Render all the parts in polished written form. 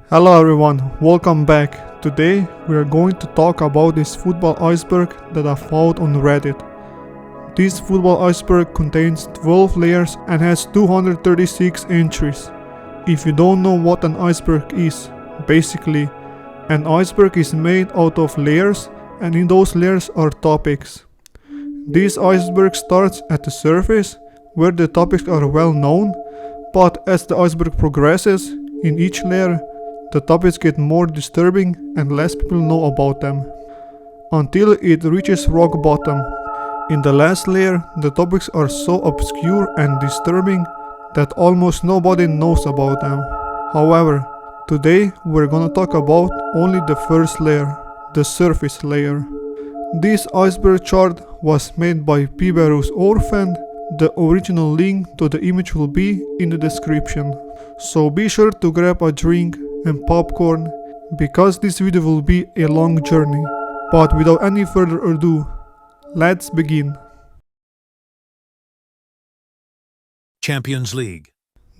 Hello everyone, welcome back. Today we are going to talk about this football iceberg that I found on Reddit. This football iceberg contains 12 layers and has 236 entries. If you don't know what an iceberg is, basically, an iceberg is made out of layers and in those layers are topics. This iceberg starts at the surface, where the topics are well known, but as the iceberg progresses, in each layer, the topics get more disturbing and less people know about them, until it reaches rock bottom. In the last layer, the topics are so obscure and disturbing that almost nobody knows about them. However, today we're gonna talk about only the first layer, the surface layer. This iceberg chart was made by Piberus Orphan. The original link to the image will be in the description. So be sure to grab a drink and popcorn, because this video will be a long journey. But without any further ado, let's begin. Champions League.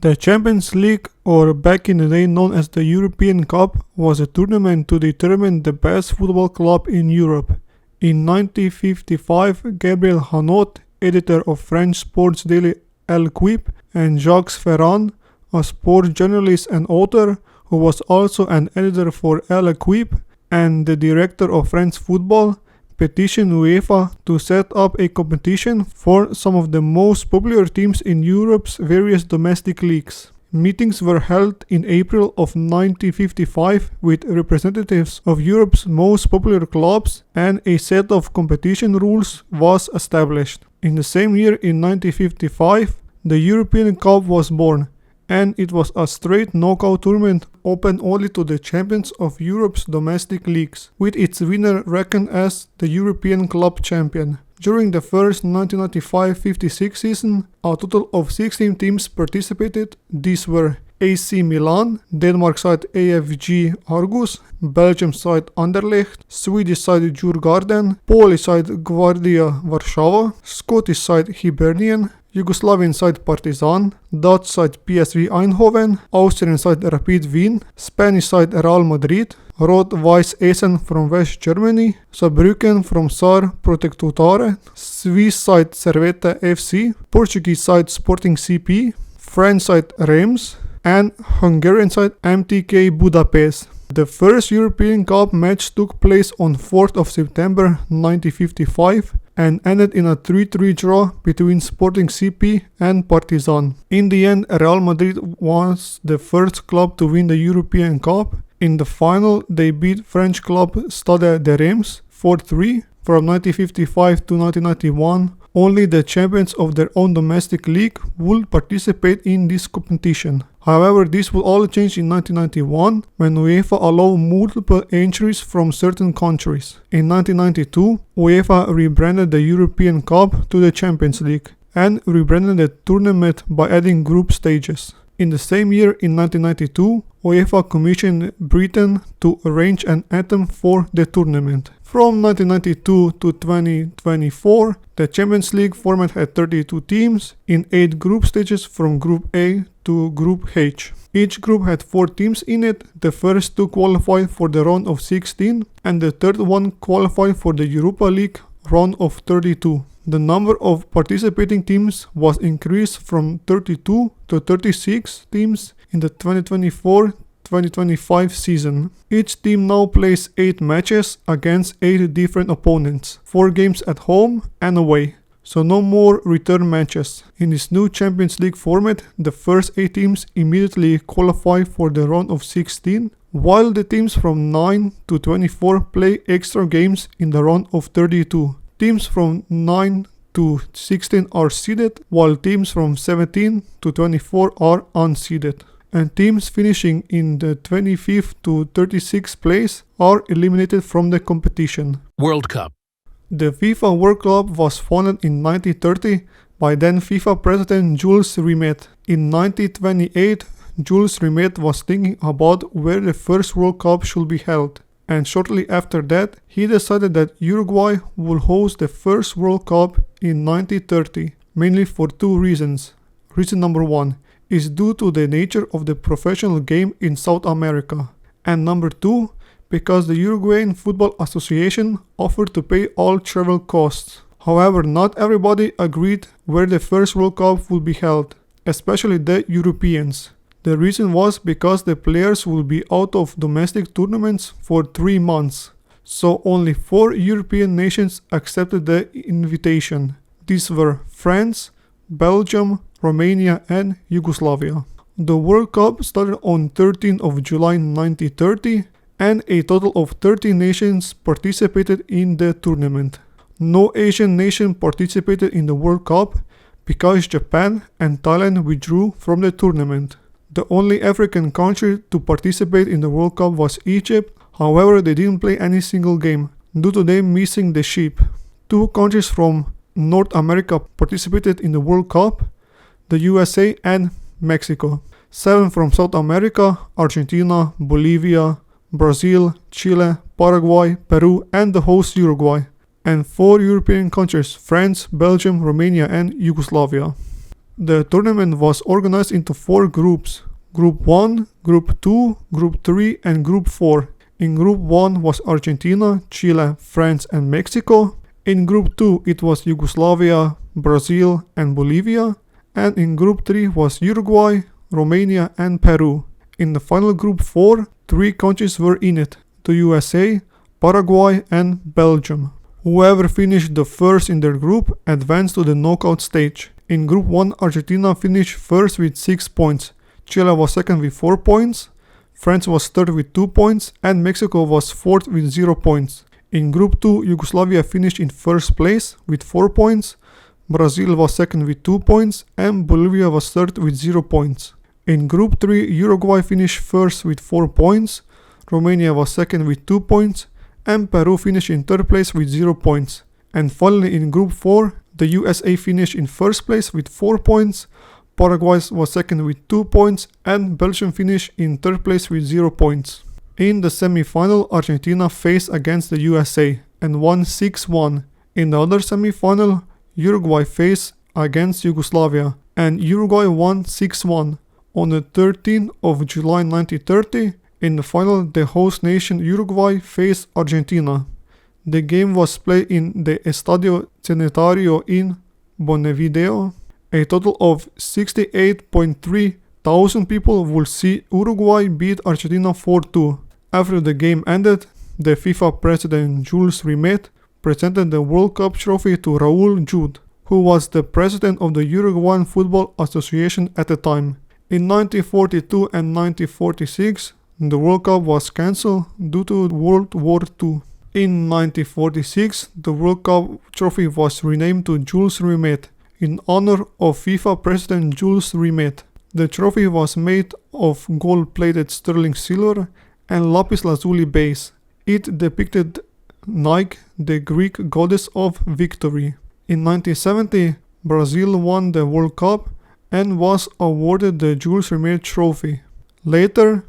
The Champions League, or back in the day known as the European Cup, was a tournament to determine the best football club in Europe. In 1955, Gabriel Hanot, editor of French sports daily L'Equipe, and Jacques Ferrand, a sports journalist and author, who was also an editor for L'Equipe and the director of French football, petitioned UEFA to set up a competition for some of the most popular teams in Europe's various domestic leagues. Meetings were held in April of 1955 with representatives of Europe's most popular clubs, and a set of competition rules was established. In the same year, in 1955, the European Cup was born, and it was a straight knockout tournament open only to the champions of Europe's domestic leagues, with its winner reckoned as the European Club Champion. During the first 1995-56 season, a total of 16 teams participated. These were AC Milan, Denmark side AFG Argus, Belgium side Anderlecht, Swedish side Djurgården, Polish side Gwardia Warszawa, Scottish side Hibernian, Yugoslavian side Partizan, Dutch side PSV Eindhoven, Austrian side Rapid Wien, Spanish side Real Madrid, Rot-Weiss Essen from West Germany, Saarbrücken from Saar Protectutare, Swiss side Servette FC, Portuguese side Sporting CP, French side Reims, and Hungarian side MTK Budapest. The first European Cup match took place on 4th of September 1955 and ended in a 3-3 draw between Sporting CP and Partizan. In the end, Real Madrid was the first club to win the European Cup. In the final, they beat French club Stade de Reims 4-3. From 1955 to 1991, only the champions of their own domestic league would participate in this competition. However, this would all change in 1991 when UEFA allowed multiple entries from certain countries. In 1992, UEFA rebranded the European Cup to the Champions League and rebranded the tournament by adding group stages. In the same year, in 1992, UEFA commissioned Britain to arrange an anthem for the tournament. From 1992 to 2024, the Champions League format had 32 teams in 8 group stages from Group A to Group H. Each group had 4 teams in it. The first 2 qualified for the round of 16 and the third one qualified for the Europa League round of 32. The number of participating teams was increased from 32 to 36 teams in the 2024-2025 season. Each team now plays 8 matches against 8 different opponents, 4 games at home and away, so no more return matches. In this new Champions League format, the first 8 teams immediately qualify for the round of 16, while the teams from 9 to 24 play extra games in the round of 32. Teams from 9 to 16 are seeded, while teams from 17 to 24 are unseeded. And teams finishing in the 25th to 36th place are eliminated from the competition. World Cup. The FIFA World Cup was founded in 1930 by then FIFA President Jules Rimet. In 1928, Jules Rimet was thinking about where the first World Cup should be held. And shortly after that, he decided that Uruguay would host the first World Cup in 1930, mainly for 2 reasons. Reason number 1, is due to the nature of the professional game in South America. And number 2, because the Uruguayan Football Association offered to pay all travel costs. However, not everybody agreed where the first World Cup would be held, especially the Europeans. The reason was because the players will be out of domestic tournaments for 3 months. So only 4 European nations accepted the invitation. These were France, Belgium, Romania and Yugoslavia. The World Cup started on 13th of July 1930 and a total of 30 nations participated in the tournament. No Asian nation participated in the World Cup because Japan and Thailand withdrew from the tournament. The only African country to participate in the World Cup was Egypt, however they didn't play any single game due to them missing the ship. 2 countries from North America participated in the World Cup, the USA and Mexico. 7 from South America, Argentina, Bolivia, Brazil, Chile, Paraguay, Peru and the host Uruguay. And 4 European countries, France, Belgium, Romania and Yugoslavia. The tournament was organized into 4 groups. Group 1, Group 2, Group 3 and Group 4. In Group 1 was Argentina, Chile, France and Mexico. In Group 2 it was Yugoslavia, Brazil and Bolivia. And in Group 3 was Uruguay, Romania and Peru. In the final Group 4, 3 countries were in it, the USA, Paraguay and Belgium. Whoever finished the first in their group advanced to the knockout stage. In Group 1, Argentina finished first with 6 points, Chile was second with 4 points, France was third with 2 points, and Mexico was fourth with 0 points. In Group 2, Yugoslavia finished in first place with 4 points, Brazil was second with 2 points, and Bolivia was third with 0 points. In Group 3, Uruguay finished first with 4 points, Romania was second with 2 points, and Peru finished in third place with 0 points. And finally in Group 4, the USA finished in first place with 4 points, Paraguay was second with 2 points, and Belgium finished in third place with 0 points. In the semi-final, Argentina faced against the USA and won 6-1. In the other semi-final, Uruguay faced against Yugoslavia and Uruguay won 6-1. On the 13th of July 1930, in the final, the host nation Uruguay faced Argentina. The game was played in the Estadio Centenario in Montevideo. A total of 68.3 thousand people will see Uruguay beat Argentina 4-2. After the game ended, the FIFA president Jules Rimet presented the World Cup trophy to Raúl Jude, who was the president of the Uruguayan Football Association at the time. In 1942 and 1946, the World Cup was cancelled due to World War II. In 1946, the World Cup trophy was renamed to Jules Rimet in honor of FIFA President Jules Rimet. The trophy was made of gold-plated sterling silver and lapis lazuli base. It depicted Nike, the Greek goddess of victory. In 1970, Brazil won the World Cup and was awarded the Jules Rimet trophy. Later,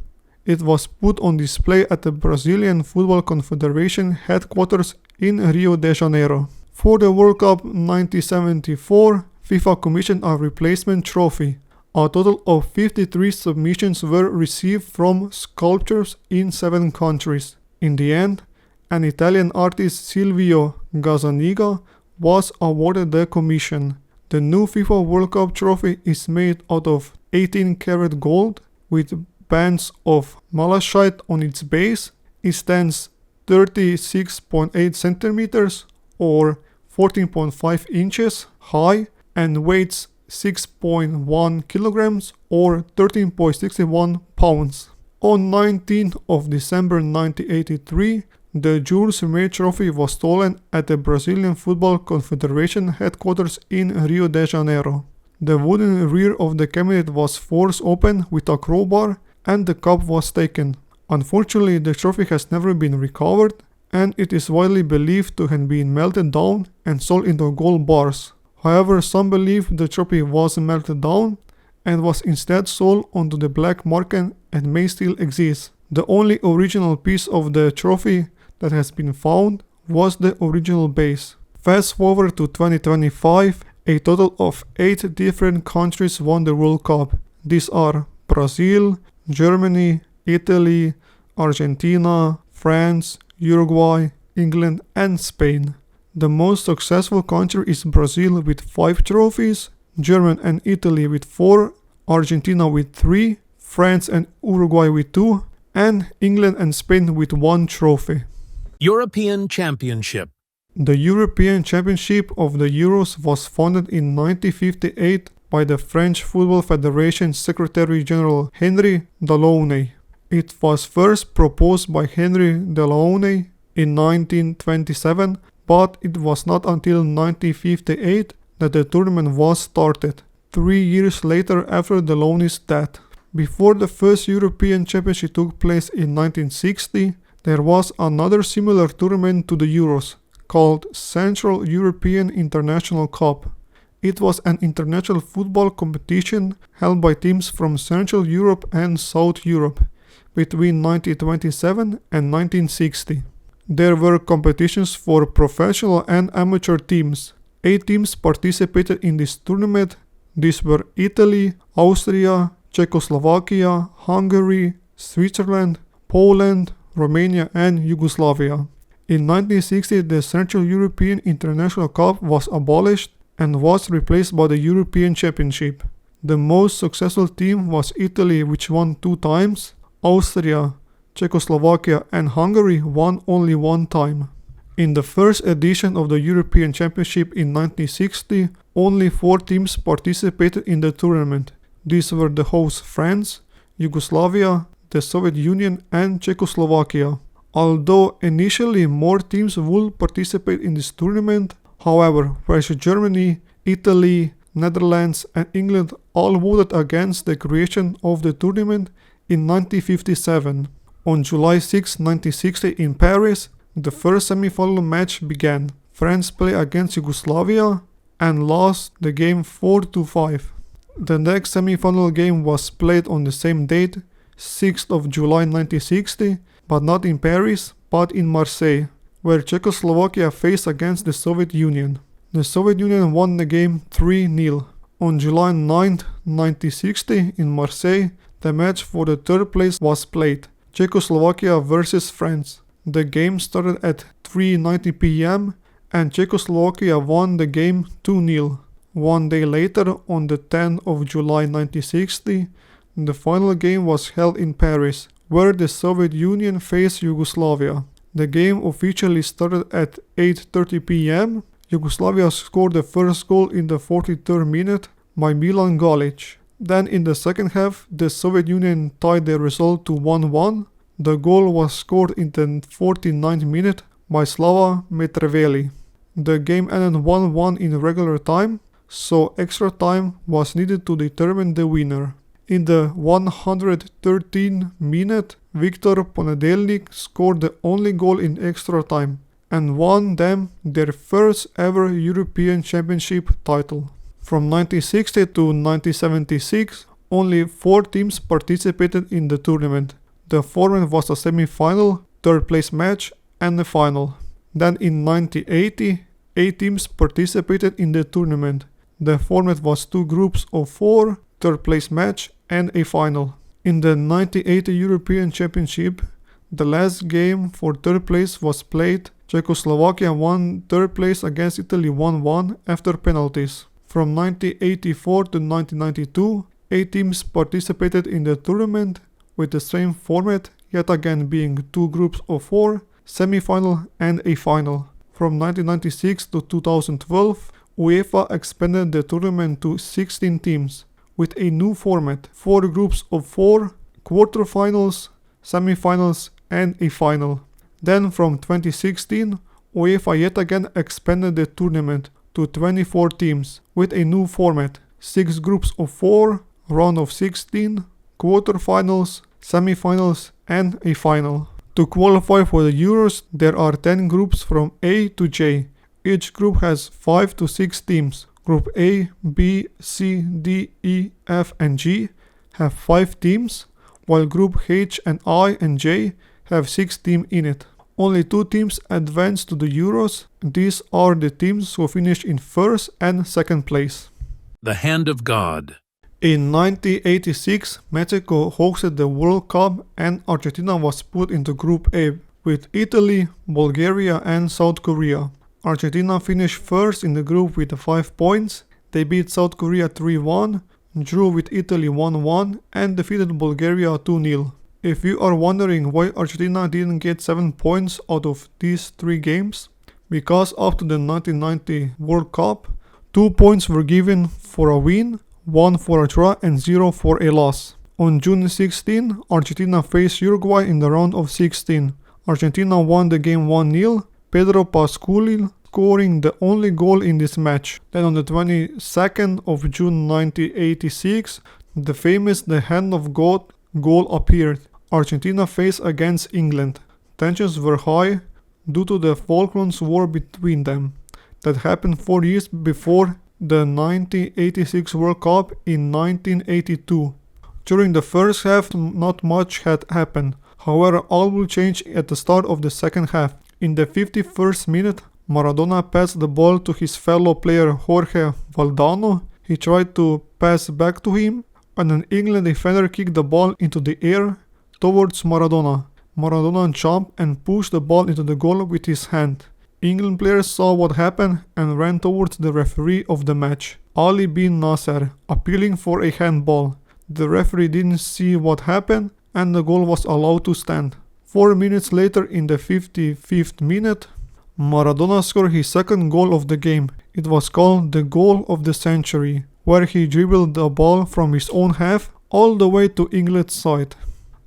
it was put on display at the Brazilian Football Confederation headquarters in Rio de Janeiro. For the World Cup 1974, FIFA commissioned a replacement trophy. A total of 53 submissions were received from sculptors in 7 countries. In the end, an Italian artist, Silvio Gazzaniga, was awarded the commission. The new FIFA World Cup trophy is made out of 18-karat gold with bands of malachite on its base. It stands 36.8 centimeters or 14.5 inches high and weighs 6.1 kilograms or 13.61 pounds. On 19th of December 1983, the Jules Rimet trophy was stolen at the Brazilian Football Confederation headquarters in Rio de Janeiro. The wooden rear of the cabinet was forced open with a crowbar and the cup was taken. Unfortunately, the trophy has never been recovered and it is widely believed to have been melted down and sold into gold bars. However, some believe the trophy was melted down and was instead sold onto the black market and may still exist. The only original piece of the trophy that has been found was the original base. Fast forward to 2025, a total of 8 different countries won the World Cup. These are Brazil, Germany, Italy, Argentina, France, Uruguay, England and Spain. The most successful country is Brazil with 5 trophies, Germany and Italy with 4, Argentina with 3, France and Uruguay with 2, and England and Spain with 1 trophy. European Championship. The European Championship of the Euros was founded in 1958 by the French Football Federation Secretary General Henri Delaunay. It was first proposed by Henri Delaunay in 1927, but it was not until 1958 that the tournament was started, 3 years later after Delaunay's death. Before the first European Championship took place in 1960, there was another similar tournament to the Euros, called Central European International Cup. It was an international football competition held by teams from Central Europe and South Europe between 1927 and 1960. There were competitions for professional and amateur teams. 8 teams participated in this tournament. These were Italy, Austria, Czechoslovakia, Hungary, Switzerland, Poland, Romania and Yugoslavia. In 1960, the Central European International Cup was abolished and was replaced by the European Championship. The most successful team was Italy, which won 2 times. Austria, Czechoslovakia and Hungary won only 1 time. In the first edition of the European Championship in 1960, only 4 teams participated in the tournament. These were the hosts France, Yugoslavia, the Soviet Union and Czechoslovakia. Although initially more teams would participate in this tournament, however, whereas Germany, Italy, Netherlands and England all voted against the creation of the tournament in 1957. On July 6, 1960 in Paris, the first semi-final match began. France played against Yugoslavia and lost the game 4-5. The next semi-final game was played on the same date, 6th of July 1960, but not in Paris, but in Marseille, where Czechoslovakia faced against the Soviet Union. The Soviet Union won the game 3-0. On July 9, 1960, in Marseille, the match for the 3rd place was played, Czechoslovakia versus France. The game started at 3:90 p.m. and Czechoslovakia won the game 2-0. 1 day later, on the 10th of July 1960, the final game was held in Paris, where the Soviet Union faced Yugoslavia. The game officially started at 8:30 p.m. Yugoslavia scored the first goal in the 43rd minute by Milan Galic. Then in the second half, the Soviet Union tied the result to 1-1. The goal was scored in the 49th minute by Slava Mitreveli. The game ended 1-1 in regular time, so extra time was needed to determine the winner. In the 113th minute, Viktor Ponedeljnik scored the only goal in extra time and won them their first ever European Championship title. From 1960 to 1976, only 4 teams participated in the tournament. The format was a semi-final, 3rd place match and a final. Then in 1980, 8 teams participated in the tournament. The format was 2 groups of 4, 3rd place match and a final. In the 1980 European Championship, the last game for 3rd place was played. Czechoslovakia won 3rd place against Italy 1-1 after penalties. From 1984 to 1992, 8 teams participated in the tournament with the same format, yet again being 2 groups of 4, semi-final and a final. From 1996 to 2012, UEFA expanded the tournament to 16 teams, with a new format, 4 groups of 4, quarterfinals, semi-finals and a final. Then from 2016, UEFA yet again expanded the tournament to 24 teams, with a new format, 6 groups of 4, round of 16, quarterfinals, semi-finals and a final. To qualify for the Euros, there are 10 groups from A to J. Each group has 5 to 6 teams. Group A, B, C, D, E, F and G have 5 teams, while Group H and I and J have 6 teams in it. Only 2 teams advanced to the Euros. These are the teams who finished in 1st and 2nd place. The Hand of God. In 1986, Mexico hosted the World Cup and Argentina was put into Group A with Italy, Bulgaria and South Korea. Argentina finished first in the group with 5 points. They beat South Korea 3-1, drew with Italy 1-1 and defeated Bulgaria 2-0. If you are wondering why Argentina didn't get 7 points out of these 3 games, because up to the 1990 World Cup, 2 points were given for a win, 1 for a draw and 0 for a loss. On June 16, Argentina faced Uruguay in the round of 16. Argentina won the game 1-0, Pedro Pascual scoring the only goal in this match. Then on the 22nd of June 1986, the famous The Hand of God goal appeared. Argentina faced against England. Tensions were high due to the Falklands War between them that happened 4 years before the 1986 World Cup in 1982. During the first half, not much had happened. However, all will change at the start of the second half. In the 51st minute, Maradona passed the ball to his fellow player Jorge Valdano. He tried to pass back to him, and an England defender kicked the ball into the air towards Maradona. Maradona jumped and pushed the ball into the goal with his hand. England players saw what happened and ran towards the referee of the match, Ali bin Nasser, appealing for a handball. The referee didn't see what happened and the goal was allowed to stand. 4 minutes later, in the 55th minute, Maradona scored his second goal of the game. It was called the goal of the century, where he dribbled the ball from his own half all the way to England's side.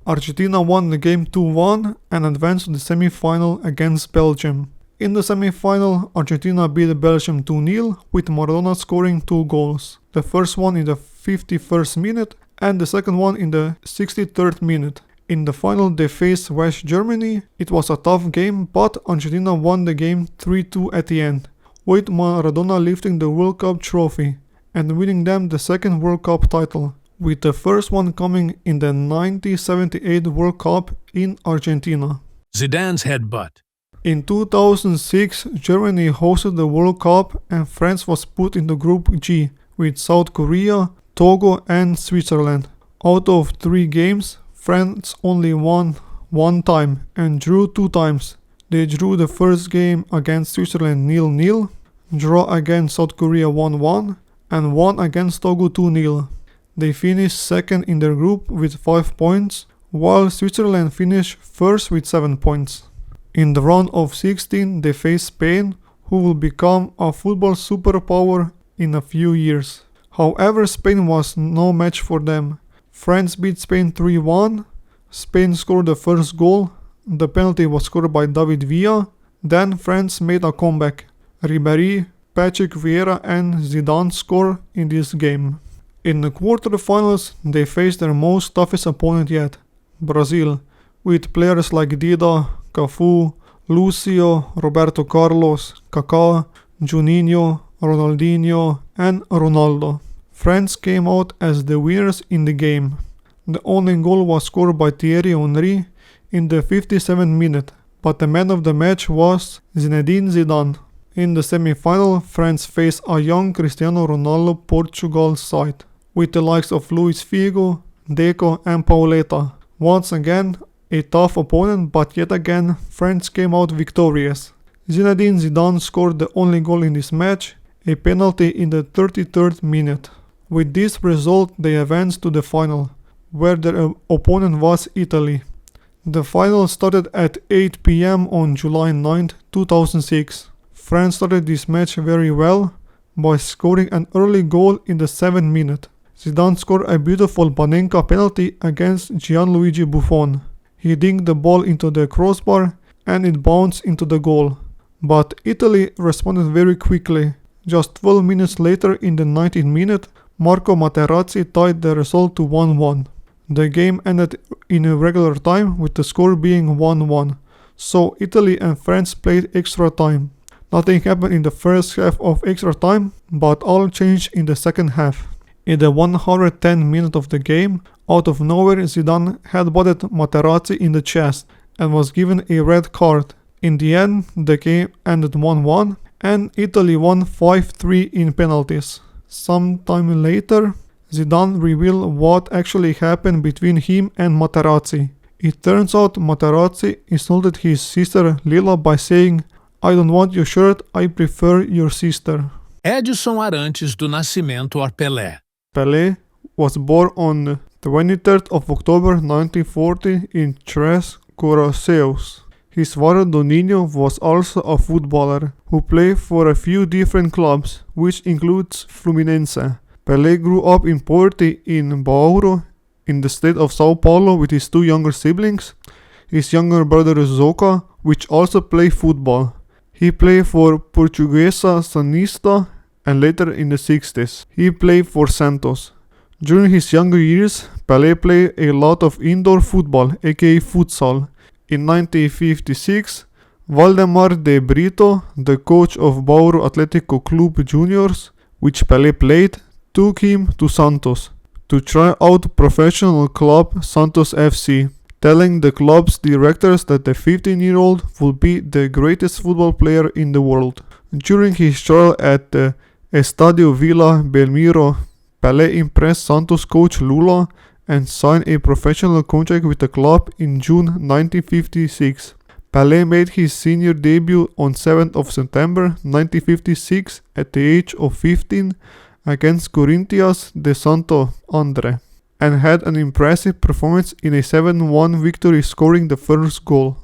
Argentina won the game 2-1 and advanced to the semi-final against Belgium. In the semi-final, Argentina beat Belgium 2-0 with Maradona scoring 2 goals. The first one in the 51st minute and the second one in the 63rd minute. In the final they faced West Germany. It was a tough game, but Argentina won the game 3-2 at the end, with Maradona lifting the World Cup trophy and winning them the second World Cup title, with the first one coming in the 1978 World Cup in Argentina. Zidane's headbutt. In 2006, Germany hosted the World Cup and France was put into Group G with South Korea, Togo and Switzerland. Out of 3 games, France only won 1 time and drew 2 times. They drew the first game against Switzerland 0-0, draw against South Korea 1-1 and won against Togo 2-0. They finished second in their group with 5 points, while Switzerland finished first with 7 points. In the round of 16, they faced Spain, who will become a football superpower in a few years. However, Spain was no match for them. France beat Spain 3-1. Spain scored the first goal. The penalty was scored by David Villa. Then France made a comeback. Ribéry, Patrick Vieira and Zidane scored in this game. In the quarterfinals, they faced their most toughest opponent yet, Brazil, with players like Dida, Cafu, Lucio, Roberto Carlos, Kaká, Juninho, Ronaldinho and Ronaldo. France came out as the winners in the game. The only goal was scored by Thierry Henry in the 57th minute, but the man of the match was Zinedine Zidane. In the semi-final, France faced a young Cristiano Ronaldo Portugal side, with the likes of Luís Figo, Deco and Pauleta. Once again, a tough opponent, but yet again, France came out victorious. Zinedine Zidane scored the only goal in this match, a penalty in the 33rd minute. With this result, they advanced to the final, where their opponent was Italy. The final started at 8 p.m. on July 9, 2006. France started this match very well by scoring an early goal in the 7th minute. Zidane scored a beautiful Panenka penalty against Gianluigi Buffon. He dinked the ball into the crossbar and it bounced into the goal. But Italy responded very quickly. Just 12 minutes later, in the 19th minute, Marco Materazzi tied the result to 1-1. The game ended in a regular time with the score being 1-1. So Italy and France played extra time. Nothing happened in the first half of extra time, but all changed in the second half. In the 110th minute of the game, out of nowhere Zidane headbutted Materazzi in the chest and was given a red card. In the end, the game ended 1-1 and Italy won 5-3 in penalties. Sometime later, Zidane revealed what actually happened between him and Materazzi. It turns out Materazzi insulted his sister Lila by saying, "I don't want your shirt, I prefer your sister." Edson Arantes do Nascimento or Pelé. Pelé was born on 23rd of October 1940 in Tres Coraceus. His father Doninho was also a footballer, who played for a few different clubs, which includes Fluminense. Pelé grew up in poverty in Bauru, in the state of Sao Paulo, with his two younger siblings, his younger brother Zoca, which also played football. He played for Portuguesa Sanista, and later in the 60s, he played for Santos. During his younger years, Pelé played a lot of indoor football, aka futsal. In 1956, Valdemar de Brito, the coach of Bauru Atlético Club Juniors, which Pelé played, took him to Santos to try out professional club Santos FC, telling the club's directors that the 15-year-old would be the greatest football player in the world. During his trial at the Estadio Vila Belmiro, Pelé impressed Santos coach Lula and signed a professional contract with the club in June 1956. Pelé made his senior debut on 7th of September 1956 at the age of 15 against Corinthians de Santo André, and had an impressive performance in a 7-1 victory, scoring the first goal.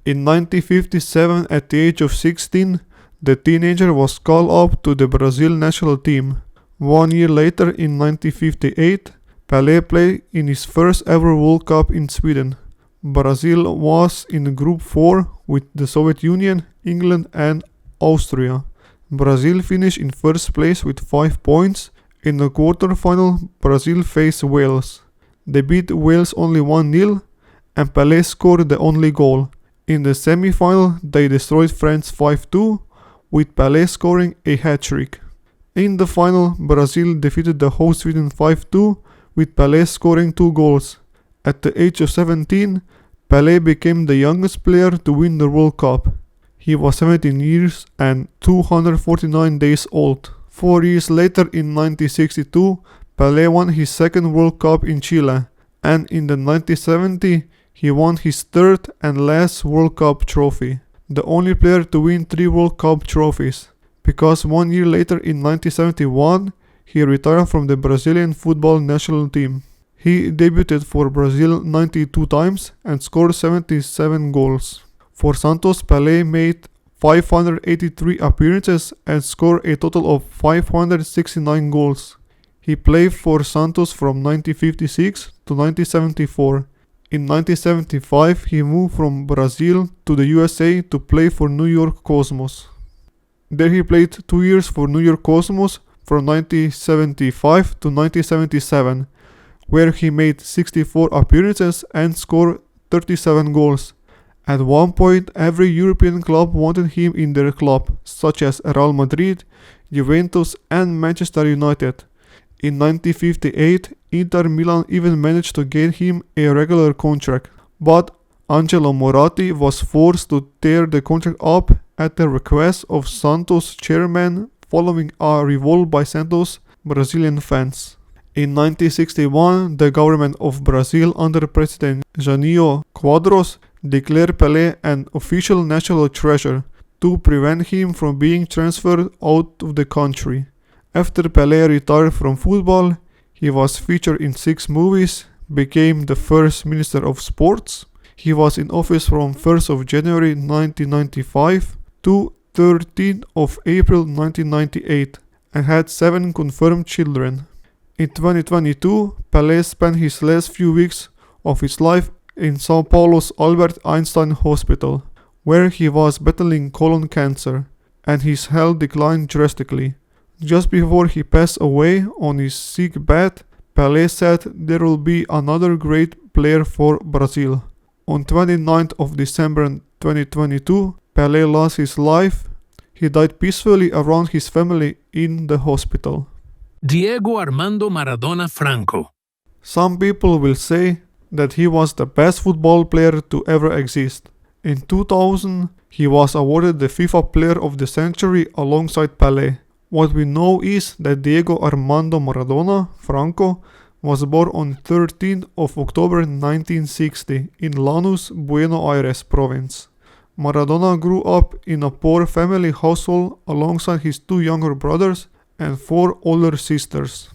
In 1957, at the age of 16, the teenager was called up to the Brazil national team. 1 year later, in 1958, Pelé played in his first ever World Cup in Sweden. Brazil was in Group 4 with the Soviet Union, England and Austria. Brazil finished in first place with 5 points. In the quarterfinal, Brazil faced Wales. They beat Wales only 1-0 and Pelé scored the only goal. In the semi-final, they destroyed France 5-2, with Pelé scoring a hat-trick. In the final, Brazil defeated the host Sweden 5-2, with Pelé scoring 2 goals. At the age of 17, Pelé became the youngest player to win the World Cup. He was 17 years and 249 days old. 4 years later, in 1962, Pelé won his second World Cup in Chile, and in the 1970, he won his third and last World Cup trophy, the only player to win 3 World Cup trophies, because 1 year later, in 1971, he retired from the Brazilian football national team. He debuted for Brazil 92 times and scored 77 goals. For Santos, Pelé made 583 appearances and scored a total of 569 goals. He played for Santos from 1956 to 1974. In 1975, he moved from Brazil to the USA to play for New York Cosmos. There he played 2 years for New York Cosmos from 1975 to 1977, where he made 64 appearances and scored 37 goals. At one point, every European club wanted him in their club, such as Real Madrid, Juventus and Manchester United. In 1958, Inter Milan even managed to get him a regular contract, but Angelo Moratti was forced to tear the contract up at the request of Santos chairman following a revolt by Santos Brazilian fans. In 1961, the government of Brazil under President Jânio Quadros declared Pelé an official national treasure to prevent him from being transferred out of the country. After Pelé retired from football, he was featured in 6 movies, became the first Minister of Sports. He was in office from 1st of January 1995 to 13th of April 1998 and had 7 confirmed children. In 2022, Pelé spent his last few weeks of his life in Sao Paulo's Albert Einstein Hospital, where he was battling colon cancer, and his health declined drastically. Just before he passed away on his sick bed, Pelé said there will be another great player for Brazil. On 29th of December 2022, Pelé lost his life. He died peacefully around his family in the hospital. Diego Armando Maradona Franco. Some people will say that he was the best football player to ever exist. In 2000, he was awarded the FIFA Player of the Century alongside Pelé. What we know is that Diego Armando Maradona Franco was born on 13th of October 1960 in Lanús, Buenos Aires province. Maradona grew up in a poor family household alongside his 2 younger brothers and 4 older sisters.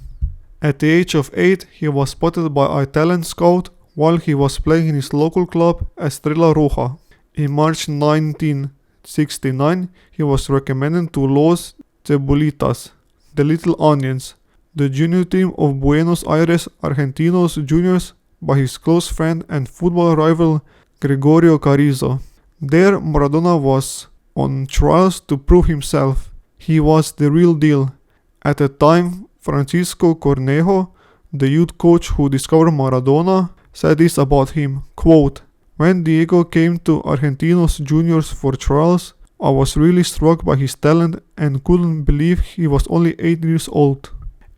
At the age of 8, he was spotted by a talent scout while he was playing in his local club Estrella Roja. In March 1969, he was recommended to Los Cebulitas, the Little Onions, the junior team of Buenos Aires Argentinos Juniors, by his close friend and football rival Gregorio Carrizo. There, Maradona was on trials to prove himself. He was the real deal. At the time, Francisco Cornejo, the youth coach who discovered Maradona, said this about him, quote, "When Diego came to Argentinos Juniors for trials, I was really struck by his talent and couldn't believe he was only 8 years old.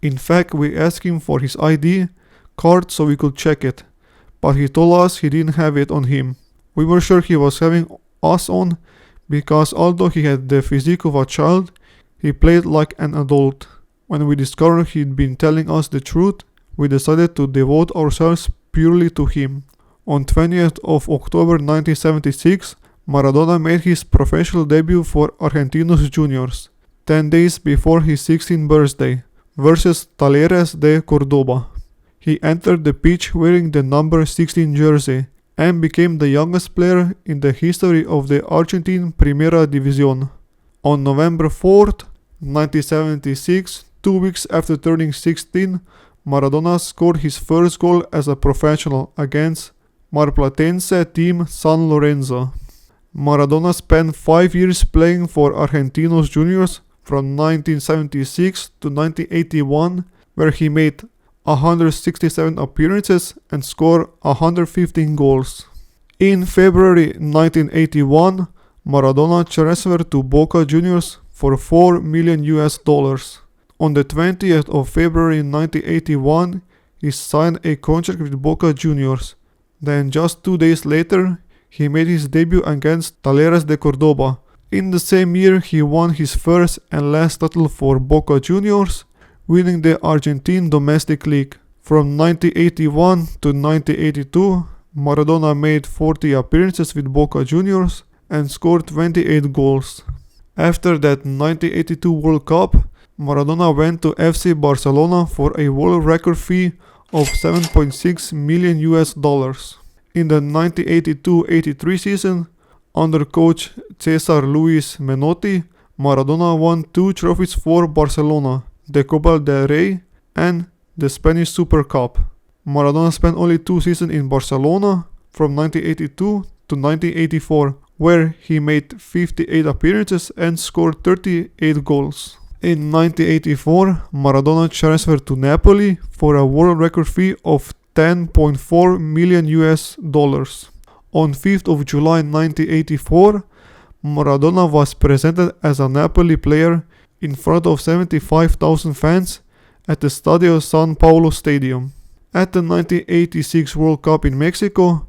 In fact, we asked him for his ID card so we could check it, but he told us he didn't have it on him. We were sure he was having us on because although he had the physique of a child, he played like an adult. When we discovered he'd been telling us the truth, we decided to devote ourselves purely to him." On 20th of October 1976, Maradona made his professional debut for Argentinos Juniors, 10 days before his 16th birthday, versus Talleres de Córdoba. He entered the pitch wearing the number 16 jersey and became the youngest player in the history of the Argentine Primera División. On November 4th, 1976, 2 weeks after turning 16, Maradona scored his first goal as a professional against Marplatense team San Lorenzo. Maradona spent 5 years playing for Argentinos Juniors from 1976 to 1981, where he made 167 appearances and scored 115 goals. In February 1981, Maradona transferred to Boca Juniors for $4 million. On the 20th of February 1981, he signed a contract with Boca Juniors. Then just 2 days later, he made his debut against Talleres de Córdoba. In the same year, he won his first and last title for Boca Juniors, winning the Argentine Domestic League. From 1981 to 1982, Maradona made 40 appearances with Boca Juniors and scored 28 goals. After that 1982 World Cup, Maradona went to FC Barcelona for a world record fee of $7.6 million. In the 1982-83 season, under coach Cesar Luis Menotti, Maradona won 2 trophies for Barcelona, the Copa del Rey and the Spanish Super Cup. Maradona spent only 2 seasons in Barcelona, from 1982 to 1984, where he made 58 appearances and scored 38 goals. In 1984, Maradona transferred to Napoli for a world record fee of $10.4 million. On 5th of July 1984, Maradona was presented as a Napoli player in front of 75,000 fans at the Stadio San Paulo Stadium. At the 1986 World Cup in Mexico,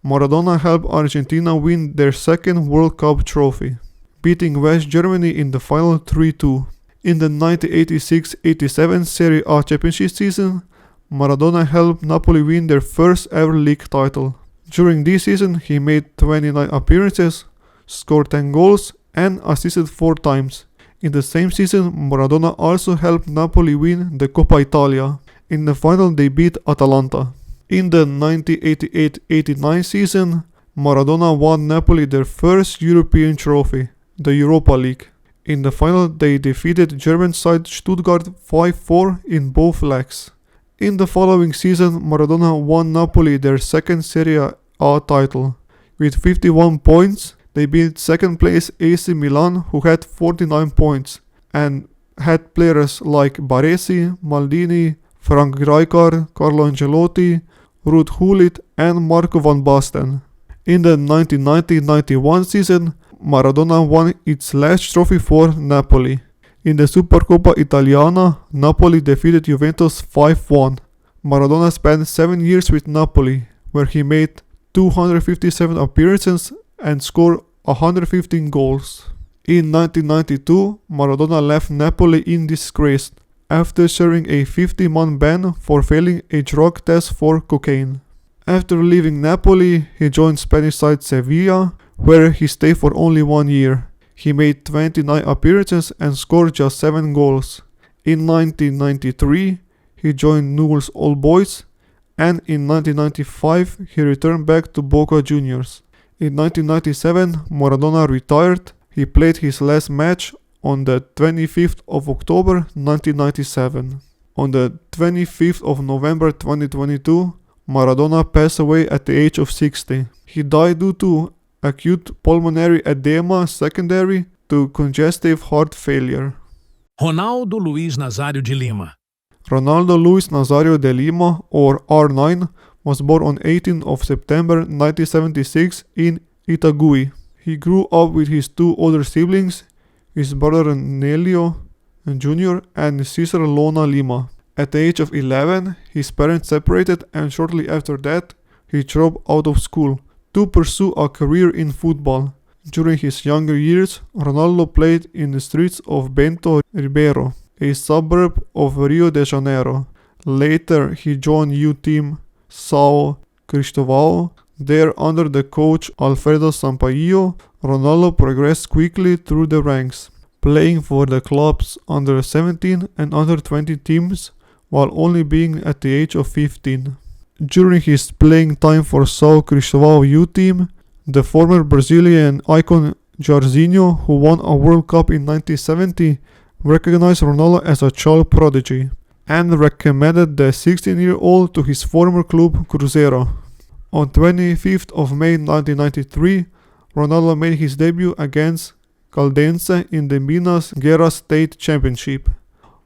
Maradona helped Argentina win their second World Cup trophy, beating West Germany in the final 3-2. In the 1986-87 Serie A championship season, Maradona helped Napoli win their first ever league title. During this season, he made 29 appearances, scored 10 goals, and assisted 4 times. In the same season, Maradona also helped Napoli win the Coppa Italia. In the final, they beat Atalanta. In the 1988-89 season, Maradona won Napoli their first European trophy, the Europa League. In the final, they defeated German side Stuttgart 5-4 in both legs. In the following season, Maradona won Napoli their second Serie A title. With 51 points, they beat second place AC Milan, who had 49 points, and had players like Baresi, Maldini, Frank Rijkaard, Carlo Ancelotti, Ruud Gullit, and Marco van Basten. In the 1990-91 season, Maradona won its last trophy for Napoli. In the Supercoppa Italiana, Napoli defeated Juventus 5-1. Maradona spent 7 years with Napoli, where he made 257 appearances and scored 115 goals. In 1992, Maradona left Napoli in disgrace after serving a 50-month ban for failing a drug test for cocaine. After leaving Napoli, he joined Spanish side Sevilla, where he stayed for only 1 year. He made 29 appearances and scored just 7 goals. In 1993, he joined Newell's Old Boys, and in 1995, he returned back to Boca Juniors. In 1997, Maradona retired. He played his last match on the 25th of October 1997. On the 25th of November 2022, Maradona passed away at the age of 60. He died due to acute pulmonary edema secondary to congestive heart failure. Ronaldo Luís Nazário de Lima. Ronaldo Luís Nazário de Lima, or R9, was born on 18th of September 1976 in Itagüí. He grew up with his 2 older siblings, his brother Nelio Jr. and sister Lona Lima. At the age of 11, his parents separated, and shortly after that, he dropped out of school to pursue a career in football. During his younger years, Ronaldo played in the streets of Bento Ribeiro, a suburb of Rio de Janeiro. Later, he joined youth team São Cristóvão. There, under the coach Alfredo Sampaio, Ronaldo progressed quickly through the ranks, playing for the club's under 17 and under 20 teams while only being at the age of 15. During his playing time for São Cristóvão youth team, the former Brazilian icon Jairzinho, who won a World Cup in 1970, recognized Ronaldo as a child prodigy and recommended the 16-year-old to his former club Cruzeiro. On 25th of May 1993, Ronaldo made his debut against Caldense in the Minas Gerais State Championship.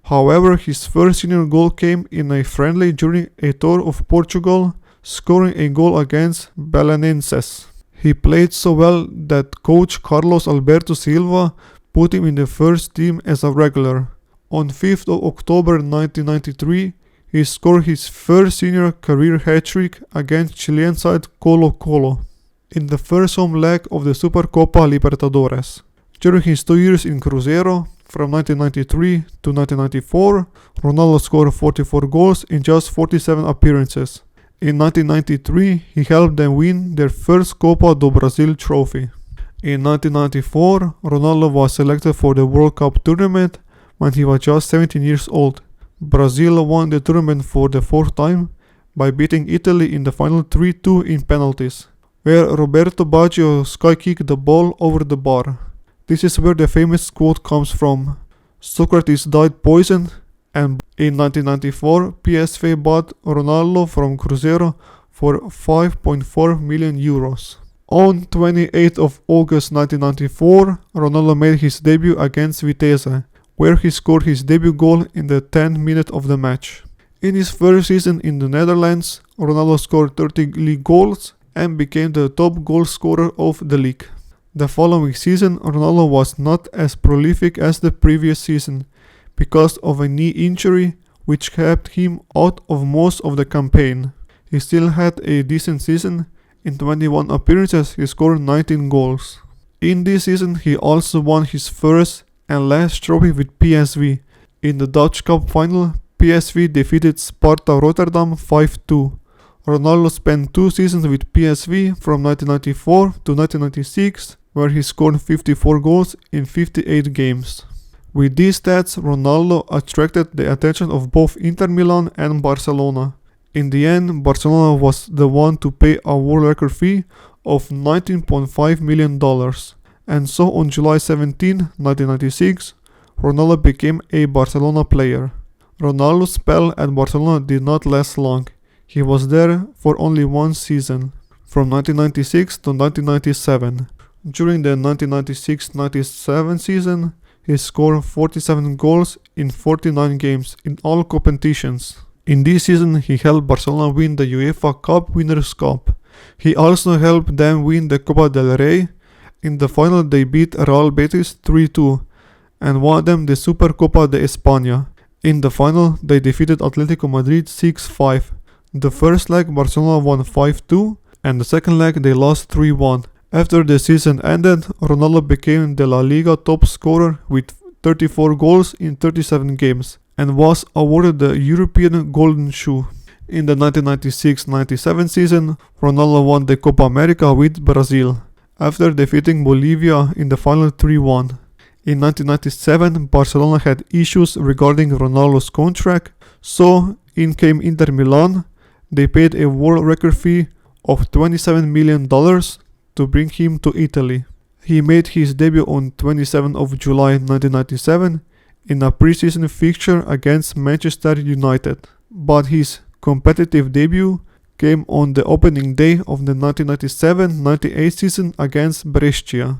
However, his first senior goal came in a friendly during a tour of Portugal, scoring a goal against Belenenses. He played so well that coach Carlos Alberto Silva put him in the first team as a regular. On 5th of October 1993, he scored his first senior career hat-trick against Chilean side Colo-Colo in the first home leg of the Supercopa Libertadores. During his 2 years in Cruzeiro, from 1993 to 1994, Ronaldo scored 44 goals in just 47 appearances. In 1993, he helped them win their first Copa do Brasil trophy. In 1994, Ronaldo was selected for the World Cup tournament when he was just 17 years old. Brazil won the tournament for the 4th time by beating Italy in the final 3-2 in penalties, where Roberto Baggio sky-kicked the ball over the bar. This is where the famous quote comes from: "Socrates died poisoned," and in 1994, PSV bought Ronaldo from Cruzeiro for 5.4 million euros. On 28th of August 1994, Ronaldo made his debut against Vitesse, where he scored his debut goal in the 10th minute of the match. In his first season in the Netherlands, Ronaldo scored 30 league goals and became the top goal scorer of the league. The following season, Ronaldo was not as prolific as the previous season because of a knee injury, which kept him out of most of the campaign. He still had a decent season. In 21 appearances, he scored 19 goals. In this season, he also won his first and last trophy with PSV. In the Dutch Cup final, PSV defeated Sparta Rotterdam 5-2. Ronaldo spent 2 seasons with PSV from 1994 to 1996, where he scored 54 goals in 58 games. With these stats, Ronaldo attracted the attention of both Inter Milan and Barcelona. In the end, Barcelona was the one to pay a world record fee of $19.5 million. And so on July 17, 1996, Ronaldo became a Barcelona player. Ronaldo's spell at Barcelona did not last long. He was there for only 1 season, from 1996 to 1997. During the 1996-97 season, he scored 47 goals in 49 games in all competitions. In this season, he helped Barcelona win the UEFA Cup Winners' Cup. He also helped them win the Copa del Rey. In the final, they beat Real Betis 3-2 and won them the Supercopa de España. In the final, they defeated Atletico Madrid 6-5. The first leg, Barcelona won 5-2, and the second leg, they lost 3-1. After the season ended, Ronaldo became the La Liga top scorer with 34 goals in 37 games and was awarded the European Golden Shoe. In the 1996-97 season, Ronaldo won the Copa America with Brazil, after defeating Bolivia in the final 3-1. In 1997, Barcelona had issues regarding Ronaldo's contract, so in came Inter Milan. They paid a world record fee of $27 million to bring him to Italy. He made his debut on 27th of July 1997 in a preseason fixture against Manchester United, but his competitive debut came on the opening day of the 1997-98 season against Brescia.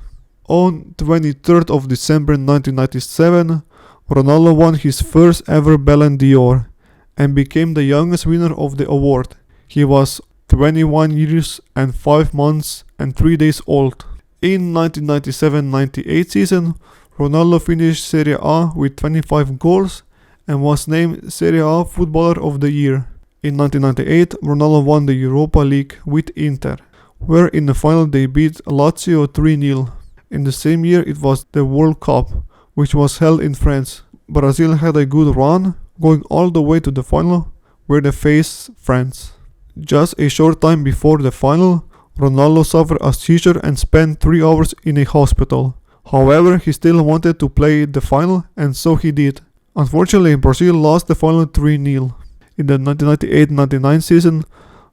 On 23rd of December 1997, Ronaldo won his first ever Ballon d'Or and became the youngest winner of the award. He was 21 years and 5 months and 3 days old. In 1997-98 season, Ronaldo finished Serie A with 25 goals and was named Serie A Footballer of the Year. In 1998, Ronaldo won the Europa League with Inter, where in the final they beat Lazio 3-0. In the same year it was the World Cup, which was held in France. Brazil had a good run, going all the way to the final, where they faced France. Just a short time before the final, Ronaldo suffered a seizure and spent 3 hours in a hospital. However, he still wanted to play the final, and so he did. Unfortunately, Brazil lost the final 3-0. In the 1998-99 season,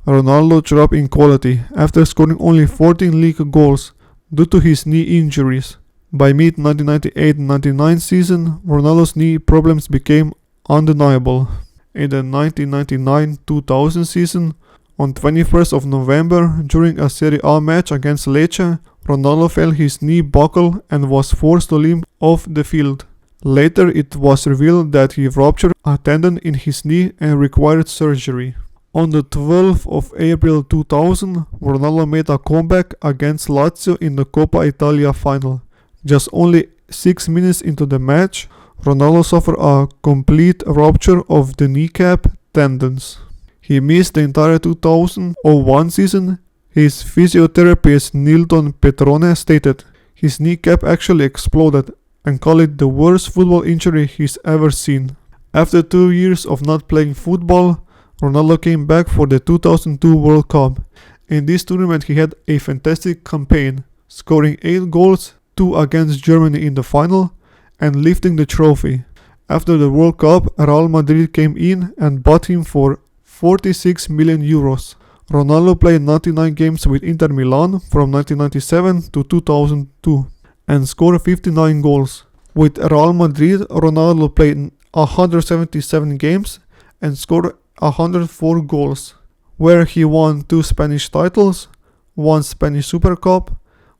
Ronaldo dropped in quality after scoring only 14 league goals due to his knee injuries. By mid-1998-99 season, Ronaldo's knee problems became undeniable. In the 1999-2000 season, on 21st of November, during a Serie A match against Lecce, Ronaldo felt his knee buckle and was forced to limp off the field. Later it was revealed that he ruptured a tendon in his knee and required surgery. On the 12th of April 2000, Ronaldo made a comeback against Lazio in the Coppa Italia final. Just only 6 minutes into the match, Ronaldo suffered a complete rupture of the kneecap tendons. He missed the entire 2001 season. His physiotherapist Nilton Petrone stated his kneecap actually exploded and called it the worst football injury he's ever seen. After 2 years of not playing football, Ronaldo came back for the 2002 World Cup. In this tournament he had a fantastic campaign, scoring 8 goals, 2 against Germany in the final, and lifting the trophy. After the World Cup, Real Madrid came in and bought him for 46 million euros. Ronaldo played 99 games with Inter Milan from 1997 to 2002 and scored 59 goals. With Real Madrid, Ronaldo played 177 games and scored 104 goals, where he won 2 Spanish titles, 1 Spanish Super Cup,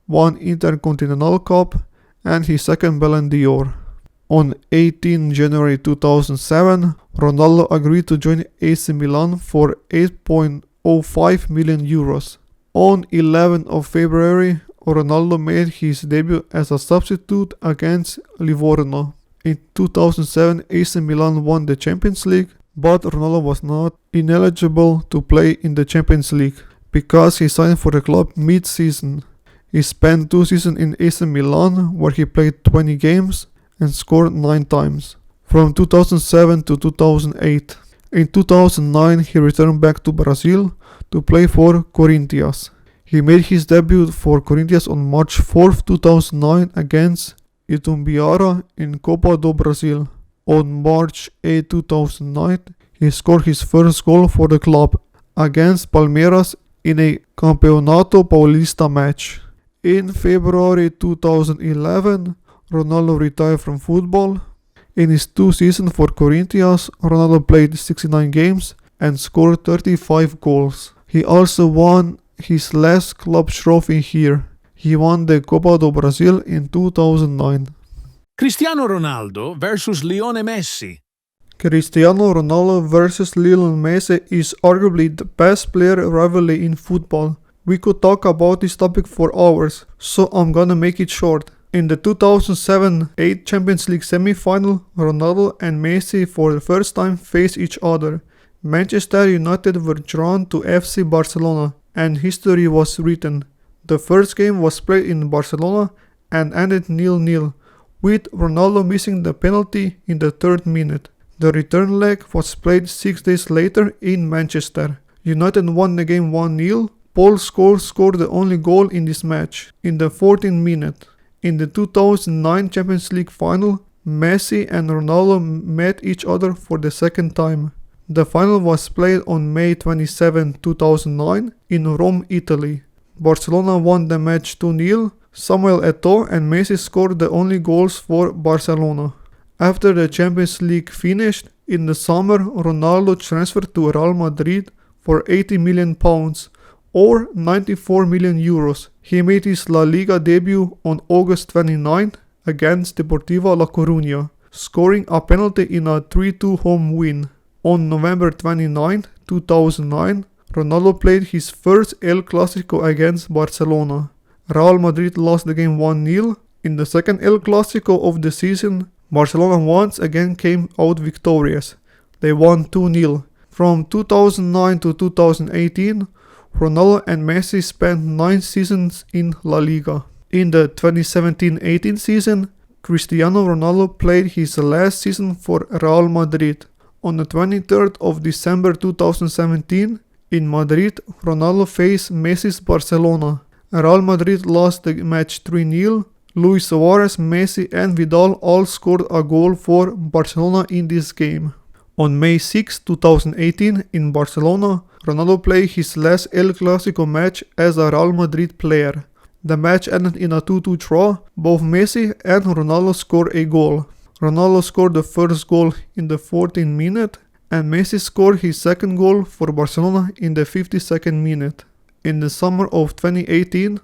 1 Intercontinental Cup, and his second Ballon d'Or. On 18 January 2007, Ronaldo agreed to join AC Milan for 8.05 million euros. On 11th of February, Ronaldo made his debut as a substitute against Livorno. In 2007, AC Milan won the Champions League, but Ronaldo was not ineligible to play in the Champions League because he signed for the club mid-season. He spent 2 seasons in AC Milan, where he played 20 games and scored 9 times, from 2007 to 2008. In 2009, he returned back to Brazil to play for Corinthians. He made his debut for Corinthians on March 4, 2009 against Itumbiara in Copa do Brasil. On March 8, 2009, he scored his first goal for the club against Palmeiras in a Campeonato Paulista match. In February 2011, Ronaldo retired from football. In his 2 seasons for Corinthians, Ronaldo played 69 games and scored 35 goals. He also won his last club trophy here. He won the Copa do Brasil in 2009. Cristiano Ronaldo versus Lionel Messi. Cristiano Ronaldo versus Lionel Messi is arguably the best player rivalry in football. We could talk about this topic for hours, so I'm gonna make it short. In the 2007-8 Champions League semi-final, Ronaldo and Messi for the first time faced each other. Manchester United were drawn to FC Barcelona, and history was written. The first game was played in Barcelona and ended 0-0, with Ronaldo missing the penalty in the 3rd minute. The return leg was played 6 days later in Manchester. United won the game 1-0. Paul Scholes scored the only goal in this match, in the 14th minute. In the 2009 Champions League final, Messi and Ronaldo met each other for the second time. The final was played on May 27, 2009 in Rome, Italy. Barcelona won the match 2-0. Samuel Eto'o and Messi scored the only goals for Barcelona. After the Champions League finished, in the summer Ronaldo transferred to Real Madrid for £80 million or 94 million euros. He made his La Liga debut on August 29 against Deportivo La Coruña, scoring a penalty in a 3-2 home win. On November 29, 2009, Ronaldo played his first El Clásico against Barcelona. Real Madrid lost the game 1-0. In the second El Clásico of the season, Barcelona once again came out victorious. They won 2-0. From 2009 to 2018, Ronaldo and Messi spent 9 seasons in La Liga. In the 2017-18 season, Cristiano Ronaldo played his last season for Real Madrid. On the 23rd of December 2017, in Madrid, Ronaldo faced Messi's Barcelona. Real Madrid lost the match 3-0. Luis Suarez, Messi and Vidal all scored a goal for Barcelona in this game. On May 6, 2018, in Barcelona, Ronaldo played his last El Clásico match as a Real Madrid player. The match ended in a 2-2 draw. Both Messi and Ronaldo scored a goal. Ronaldo scored the first goal in the 14th minute, and Messi scored his second goal for Barcelona in the 52nd minute. In the summer of 2018,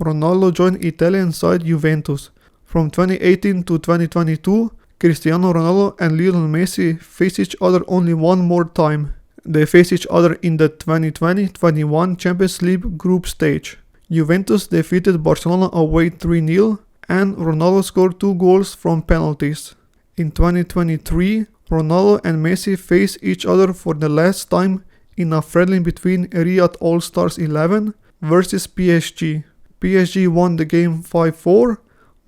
Ronaldo joined Italian side Juventus. From 2018 to 2022, Cristiano Ronaldo and Lionel Messi faced each other only one more time. They faced each other in the 2020-21 Champions League group stage. Juventus defeated Barcelona away 3-0, and Ronaldo scored 2 goals from penalties. In 2023, Ronaldo and Messi faced each other for the last time in a friendly between Riyadh All-Stars 11 versus PSG. PSG won the game 5-4.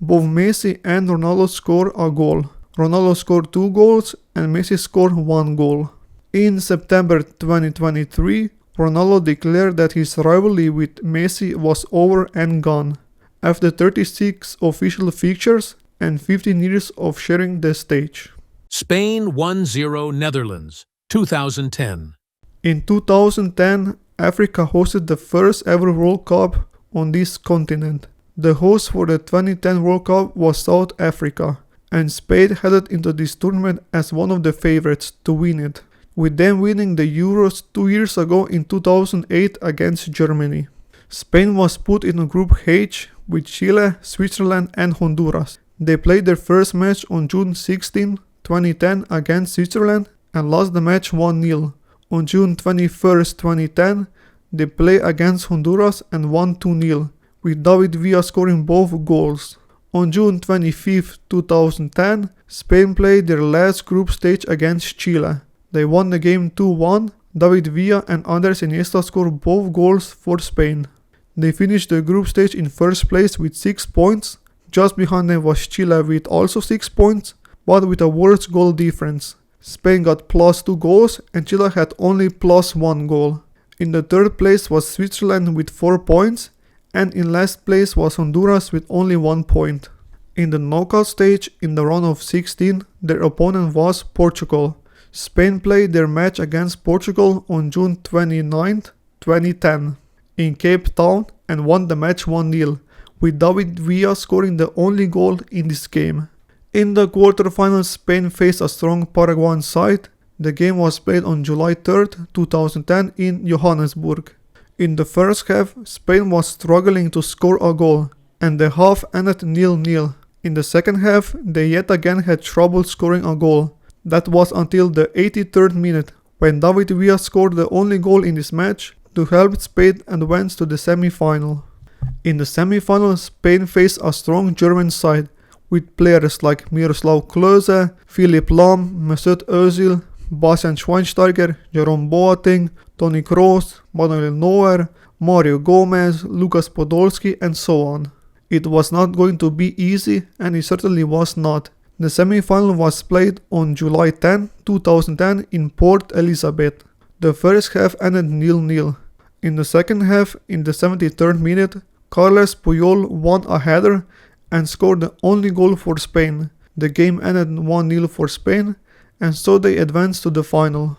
Both Messi and Ronaldo scored a goal. Ronaldo scored 2 goals and Messi scored 1 goal. In September 2023, Ronaldo declared that his rivalry with Messi was over and gone, after 36 official fixtures and 15 years of sharing the stage. Spain 1-0 Netherlands, 2010. In 2010, Africa hosted the first ever World Cup on this continent. The host for the 2010 World Cup was South Africa, and Spain headed into this tournament as one of the favorites to win it, with them winning the Euros 2 years ago in 2008 against Germany. Spain was put in Group H with Chile, Switzerland and Honduras. They played their first match on June 16, 2010 against Switzerland and lost the match 1-0. On June 21, 2010, they played against Honduras and won 2-0, with David Villa scoring both goals. On June 25, 2010, Spain played their last group stage against Chile. They won the game 2-1. David Villa and Andres Iniesta scored both goals for Spain. They finished the group stage in first place with 6 points. Just behind them was Chile with also 6 points, but with a worse goal difference. Spain got +2 goals and Chile had only +1 goal. In the third place was Switzerland with 4 points, and in last place was Honduras with only 1 point. In the knockout stage, in the round of 16, their opponent was Portugal. Spain played their match against Portugal on June 29, 2010, in Cape Town and won the match 1-0, with David Villa scoring the only goal in this game. In the quarterfinals, Spain faced a strong Paraguayan side. The game was played on July 3, 2010 in Johannesburg. In the first half, Spain was struggling to score a goal, and the half ended 0-0. In the second half, they yet again had trouble scoring a goal. That was until the 83rd minute, when David Villa scored the only goal in this match to help Spain advance to the semi-final. In the semi-final, Spain faced a strong German side, with players like Miroslav Klose, Philipp Lahm, Mesut Özil, Bastian Schweinsteiger, Jerome Boateng, Toni Kroos, Manuel Neuer, Mario Gomez, Lukas Podolski, and so on. It was not going to be easy, and it certainly was not. The semi-final was played on July 10, 2010 in Port Elizabeth. The first half ended 0-0. In the second half, in the 73rd minute, Carles Puyol won a header and scored the only goal for Spain. The game ended 1-0 for Spain, and so they advanced to the final.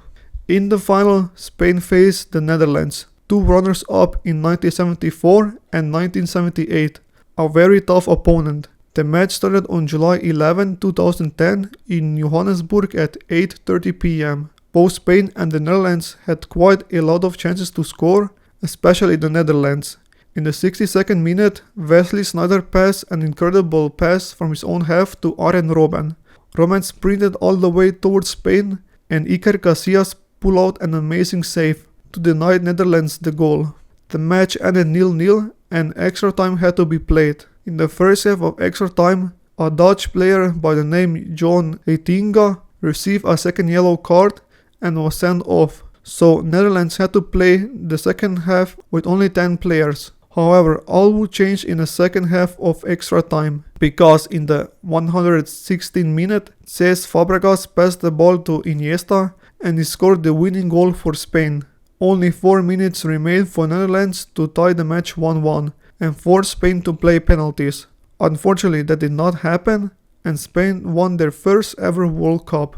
In the final, Spain faced the Netherlands, two runners-up in 1974 and 1978, a very tough opponent. The match started on July 11, 2010 in Johannesburg at 8:30 p.m. Both Spain and the Netherlands had quite a lot of chances to score, especially the Netherlands. In the 62nd minute, Wesley Sneijder passed an incredible pass from his own half to Arjen Robben. Robben sprinted all the way towards Spain, and Iker Casillas pulled out an amazing save to deny Netherlands the goal. The match ended 0-0 and extra time had to be played. In the first half of extra time, a Dutch player by the name John Heitinga received a second yellow card and was sent off, so Netherlands had to play the second half with only 10 players. However, all would change in the second half of extra time, because in the 116th minute, Cesc Fabregas passed the ball to Iniesta and he scored the winning goal for Spain. Only 4 minutes remained for Netherlands to tie the match 1-1 and force Spain to play penalties. Unfortunately, that did not happen, and Spain won their first ever World Cup.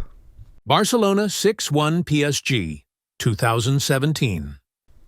Barcelona 6-1 PSG, 2017.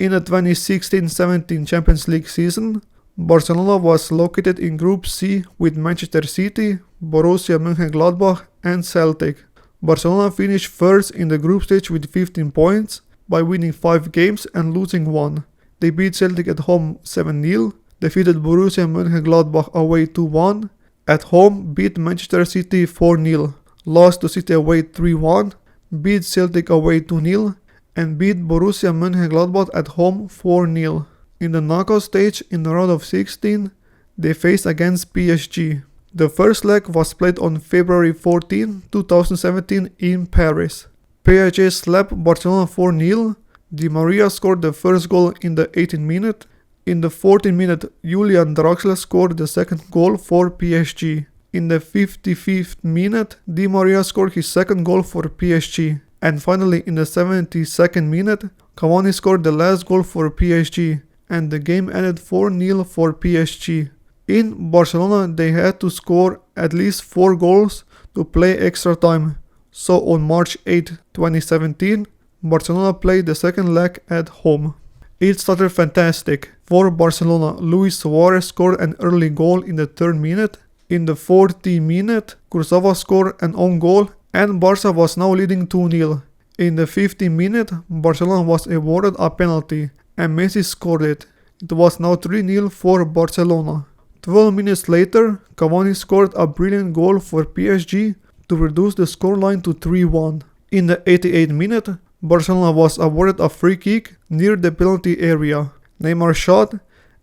In the 2016-17 Champions League season, Barcelona was located in Group C with Manchester City, Borussia Mönchengladbach, and Celtic. Barcelona finished first in the group stage with 15 points by winning 5 games and losing 1. They beat Celtic at home 7-0, defeated Borussia Mönchengladbach away 2-1, at home beat Manchester City 4-0, lost to City away 3-1, beat Celtic away 2-0, and beat Borussia Mönchengladbach at home 4-0. In the knockout stage in the round of 16, they faced against PSG. The first leg was played on February 14, 2017 in Paris. PSG slapped Barcelona 4-0. Di Maria scored the first goal in the 18th minute. In the 14th minute, Julian Draxler scored the second goal for PSG. In the 55th minute, Di Maria scored his second goal for PSG. And finally, in the 72nd minute, Cavani scored the last goal for PSG, and the game ended 4-0 for PSG. In Barcelona, they had to score at least 4 goals to play extra time. So on March 8, 2017, Barcelona played the second leg at home. It started fantastic. For Barcelona, Luis Suarez scored an early goal in the 3rd minute. In the 40th minute, Kurzawa scored an own goal, and Barca was now leading 2-0. In the 50th minute, Barcelona was awarded a penalty, and Messi scored it. It was now 3-0 for Barcelona. 12 minutes later, Cavani scored a brilliant goal for PSG to reduce the scoreline to 3-1. In the 88th minute, Barcelona was awarded a free kick near the penalty area. Neymar shot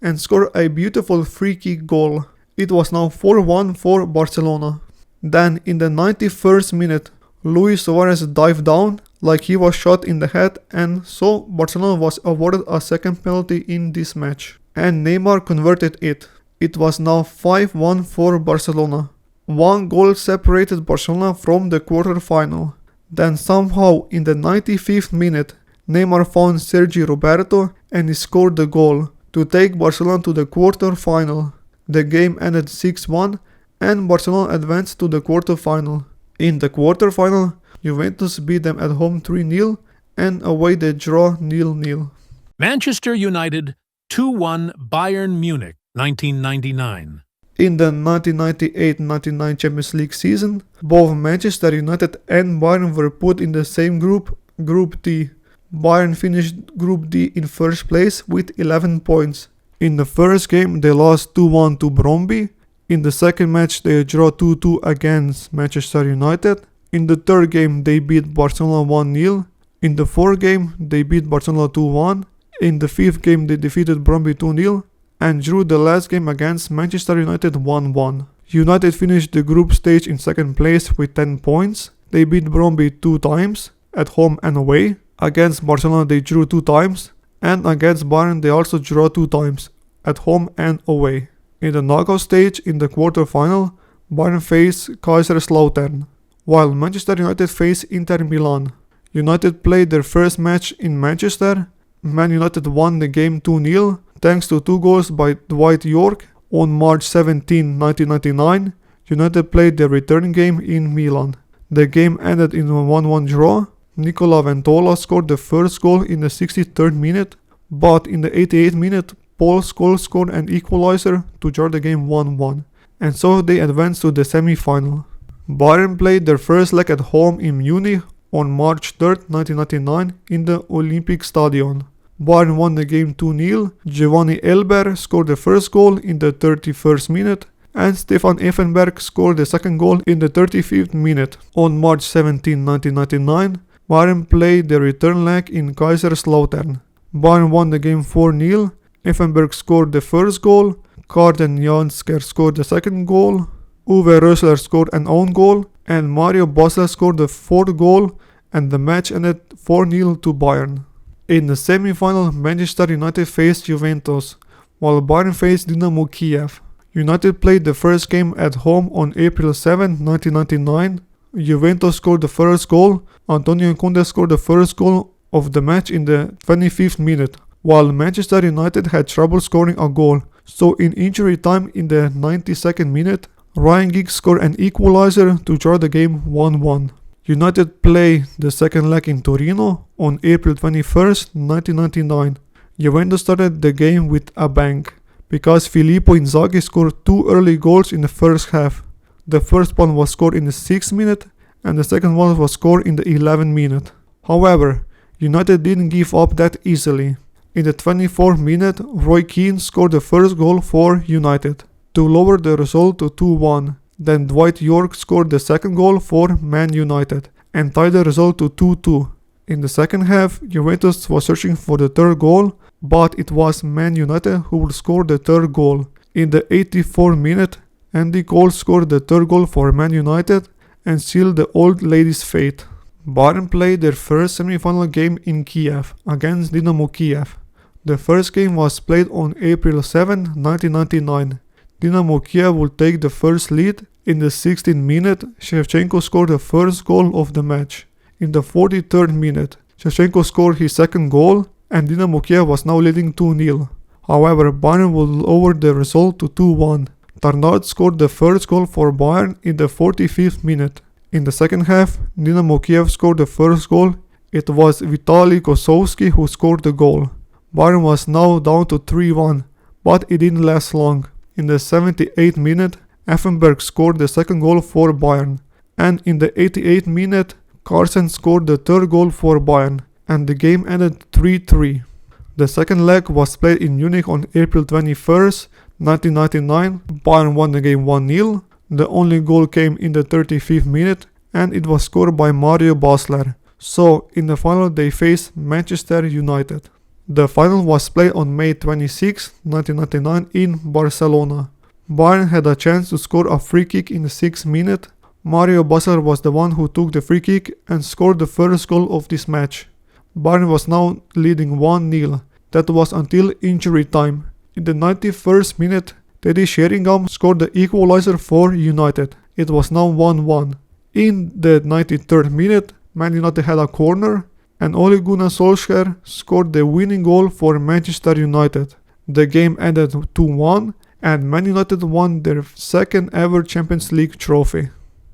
and scored a beautiful free kick goal. It was now 4-1 for Barcelona. Then in the 91st minute, Luis Suarez dived down like he was shot in the head, and so Barcelona was awarded a second penalty in this match. And Neymar converted it. It was now 5-1 for Barcelona. 1 goal separated Barcelona from the quarter-final. Then somehow in the 95th minute, Neymar found Sergi Roberto and he scored the goal to take Barcelona to the quarter-final. The game ended 6-1 and Barcelona advanced to the quarter-final. In the quarter-final, Juventus beat them at home 3-0 and away they draw 0-0. Manchester United 2-1 Bayern Munich, 1999. In the 1998-99 Champions League season, both Manchester United and Bayern were put in the same group, Group D. Bayern finished Group D in first place with 11 points. In the first game, they lost 2-1 to Brøndby. In the second match, they drew 2-2 against Manchester United. In the third game, they beat Barcelona 1-0. In the fourth game, they beat Barcelona 2-1. In the fifth game, they defeated Brøndby 2-0 and drew the last game against Manchester United 1-1. United finished the group stage in second place with 10 points. They beat Brøndby 2 times. at home and away. Against Barcelona they drew 2 times, and against Bayern they also drew 2 times, at home and away. In the knockout stage in the quarter-final, Bayern faced Kaiserslautern, while Manchester United faced Inter Milan. United played their first match in Manchester. Man United won the game 2-0 thanks to 2 goals by Dwight York. On March 17, 1999, United played their return game in Milan. The game ended in a 1-1 draw. Nicola Ventola scored the first goal in the 63rd minute, but in the 88th minute, Paul Scholes scored an equalizer to draw the game 1-1, and so they advanced to the semi-final. Bayern played their first leg at home in Munich on March 3, 1999 in the Olympic Stadium. Bayern won the game 2-0. Giovanni Elber scored the first goal in the 31st minute, and Stefan Effenberg scored the second goal in the 35th minute. On March 17, 1999, Bayern played the return leg in Kaiserslautern. Bayern won the game 4-0. Effenberg scored the first goal, Karten Jansker scored the second goal, Uwe Rösler scored an own goal, and Mario Basler scored the fourth goal, and the match ended 4-0 to Bayern. In the semi-final, Manchester United faced Juventus, while Bayern faced Dynamo Kiev. United played the first game at home on April 7, 1999. Juventus scored the first goal. Antonio Conte scored the first goal of the match in the 25th minute, while Manchester United had trouble scoring a goal. So in injury time in the 92nd minute, Ryan Giggs scored an equalizer to draw the game 1-1. United play the second leg in Torino on April 21st, 1999. Juventus started the game with a bang, because Filippo Inzaghi scored 2 early goals in the first half. The first one was scored in the 6th minute, and the second one was scored in the 11th minute. However, United didn't give up that easily. In the 24th minute, Roy Keane scored the first goal for United to lower the result to 2-1. Then Dwight York scored the second goal for Man United and tied the result to 2-2. In the second half, Juventus was searching for the third goal, but it was Man United who would score the third goal. In the 84th minute, Andy Cole scored the third goal for Man United and sealed the old ladies' fate. Bayern played their first semi-final game in Kiev against Dynamo Kiev. The first game was played on April 7, 1999. Dynamo Kiev would take the first lead. In the 16th minute, Shevchenko scored the first goal of the match. In the 43rd minute, Shevchenko scored his second goal, and Dynamo Kiev was now leading 2-0. However, Bayern would lower the result to 2-1. Tarnaud scored the first goal for Bayern in the 45th minute. In the second half, Dynamo Kiev scored the first goal. It was Vitaly Kosowski who scored the goal. Bayern was now down to 3-1, but it didn't last long. In the 78th minute, Effenberg scored the second goal for Bayern, and in the 88th minute, Carlsen scored the third goal for Bayern, and the game ended 3-3. The second leg was played in Munich on April 21st, 1999. Bayern won the game 1-0. The only goal came in the 35th minute, and it was scored by Mario Basler. So, in the final they faced Manchester United. The final was played on May 26, 1999 in Barcelona. Bayern had a chance to score a free kick in the 6th minute. Mario Basler was the one who took the free kick and scored the first goal of this match. Bayern was now leading 1-0. That was until injury time. In the 91st minute, Teddy Sheringham scored the equalizer for United. It was now 1-1. In the 93rd minute, Man United had a corner, and Ole Gunnar Solskjaer scored the winning goal for Manchester United. The game ended 2-1, and Man United won their second ever Champions League trophy.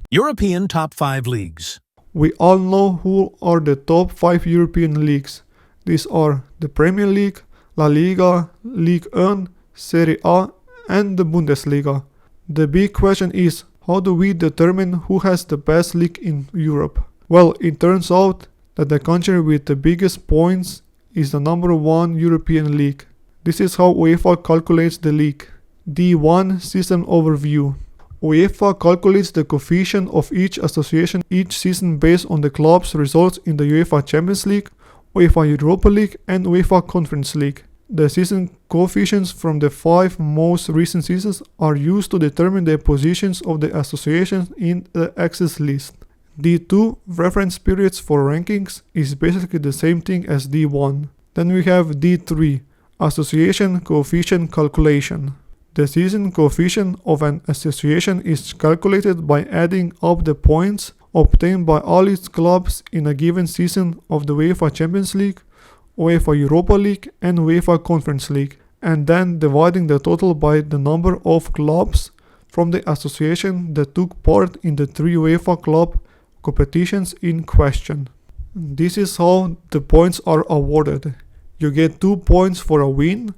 European top 5 leagues. We all know who are the top 5 European leagues. These are the Premier League, La Liga, Ligue 1, Serie A, and the Bundesliga. The big question is, how do we determine who has the best league in Europe? Well, it turns out that the country with the biggest points is the number 1 European league. This is how UEFA calculates the league. D1 System Overview. UEFA calculates the coefficient of each association each season based on the club's results in the UEFA Champions League, UEFA Europa League, and UEFA Conference League. The season coefficients from the 5 most recent seasons are used to determine the positions of the associations in the Access list. D2, reference periods for rankings, is basically the same thing as D1. Then we have D3, association coefficient calculation. The season coefficient of an association is calculated by adding up the points obtained by all its clubs in a given season of the UEFA Champions League, UEFA Europa League and UEFA Conference League, and then dividing the total by the number of clubs from the association that took part in the 3 UEFA club competitions in question. This is how the points are awarded. You get 2 points for a win,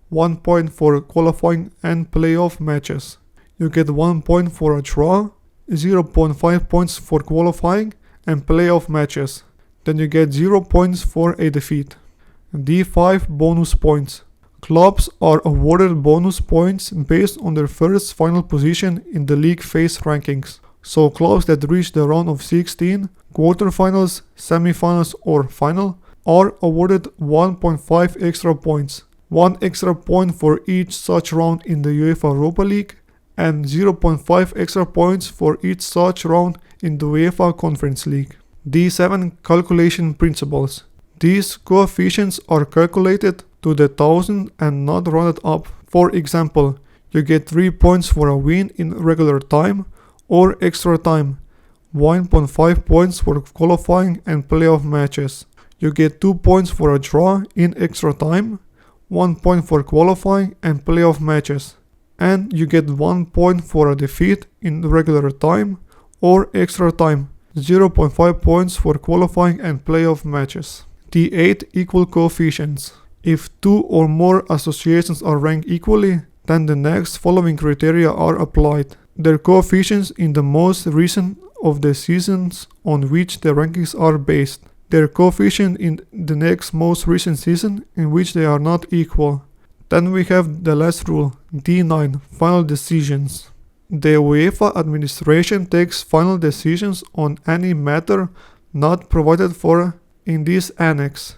1 point for qualifying and playoff matches. You get 1 point for a draw, 0.5 points for qualifying and playoff matches. Then you get 0 points for a defeat. D5 bonus points. Clubs are awarded bonus points based on their first final position in the league phase rankings. So clubs that reach the round of 16, quarterfinals, semifinals or final are awarded 1.5 extra points. 1 extra point for each such round in the UEFA Europa League and 0.5 extra points for each such round in the UEFA Conference League. D7 calculation principles. These coefficients are calculated to the thousand and not rounded up. For example, you get 3 points for a win in regular time or extra time, 1.5 points for qualifying and playoff matches. You get 2 points for a draw in extra time, 1 point for qualifying and playoff matches, and you get 1 point for a defeat in regular time or extra time, 0.5 points for qualifying and playoff matches. D8 equal coefficients. If 2 or more associations are ranked equally, then the next following criteria are applied. Their coefficients in the most recent of the seasons on which the rankings are based. Their coefficient in the next most recent season in which they are not equal. Then we have the last rule, D9, final decisions. The UEFA administration takes final decisions on any matter not provided for in this annex.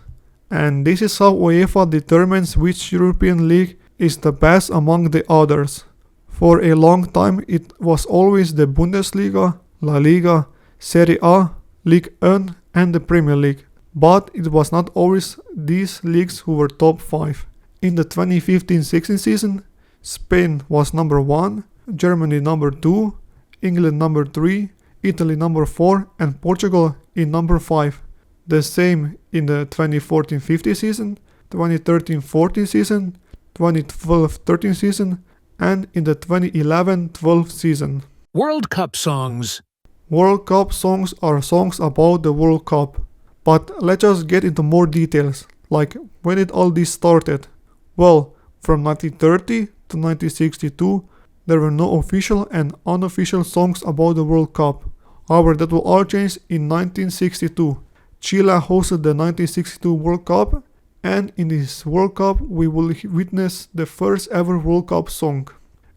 And this is how UEFA determines which European league is the best among the others. For a long time it was always the Bundesliga, La Liga, Serie A, Ligue 1 and the Premier League. But it was not always these leagues who were top 5. In the 2015-16 season, Spain was number 1, Germany number 2, England number 3, Italy number 4 and Portugal in number 5. The same in the 2014-15 season, 2013-14 season, 2012-13 season, and in the 2011-12 season. World Cup songs. World Cup songs are songs about the World Cup. But let's just get into more details, like when did all this started? Well, from 1930 to 1962, there were no official and unofficial songs about the World Cup. However, that will all change in 1962. Chile hosted the 1962 World Cup, and in this World Cup we will witness the first ever World Cup song.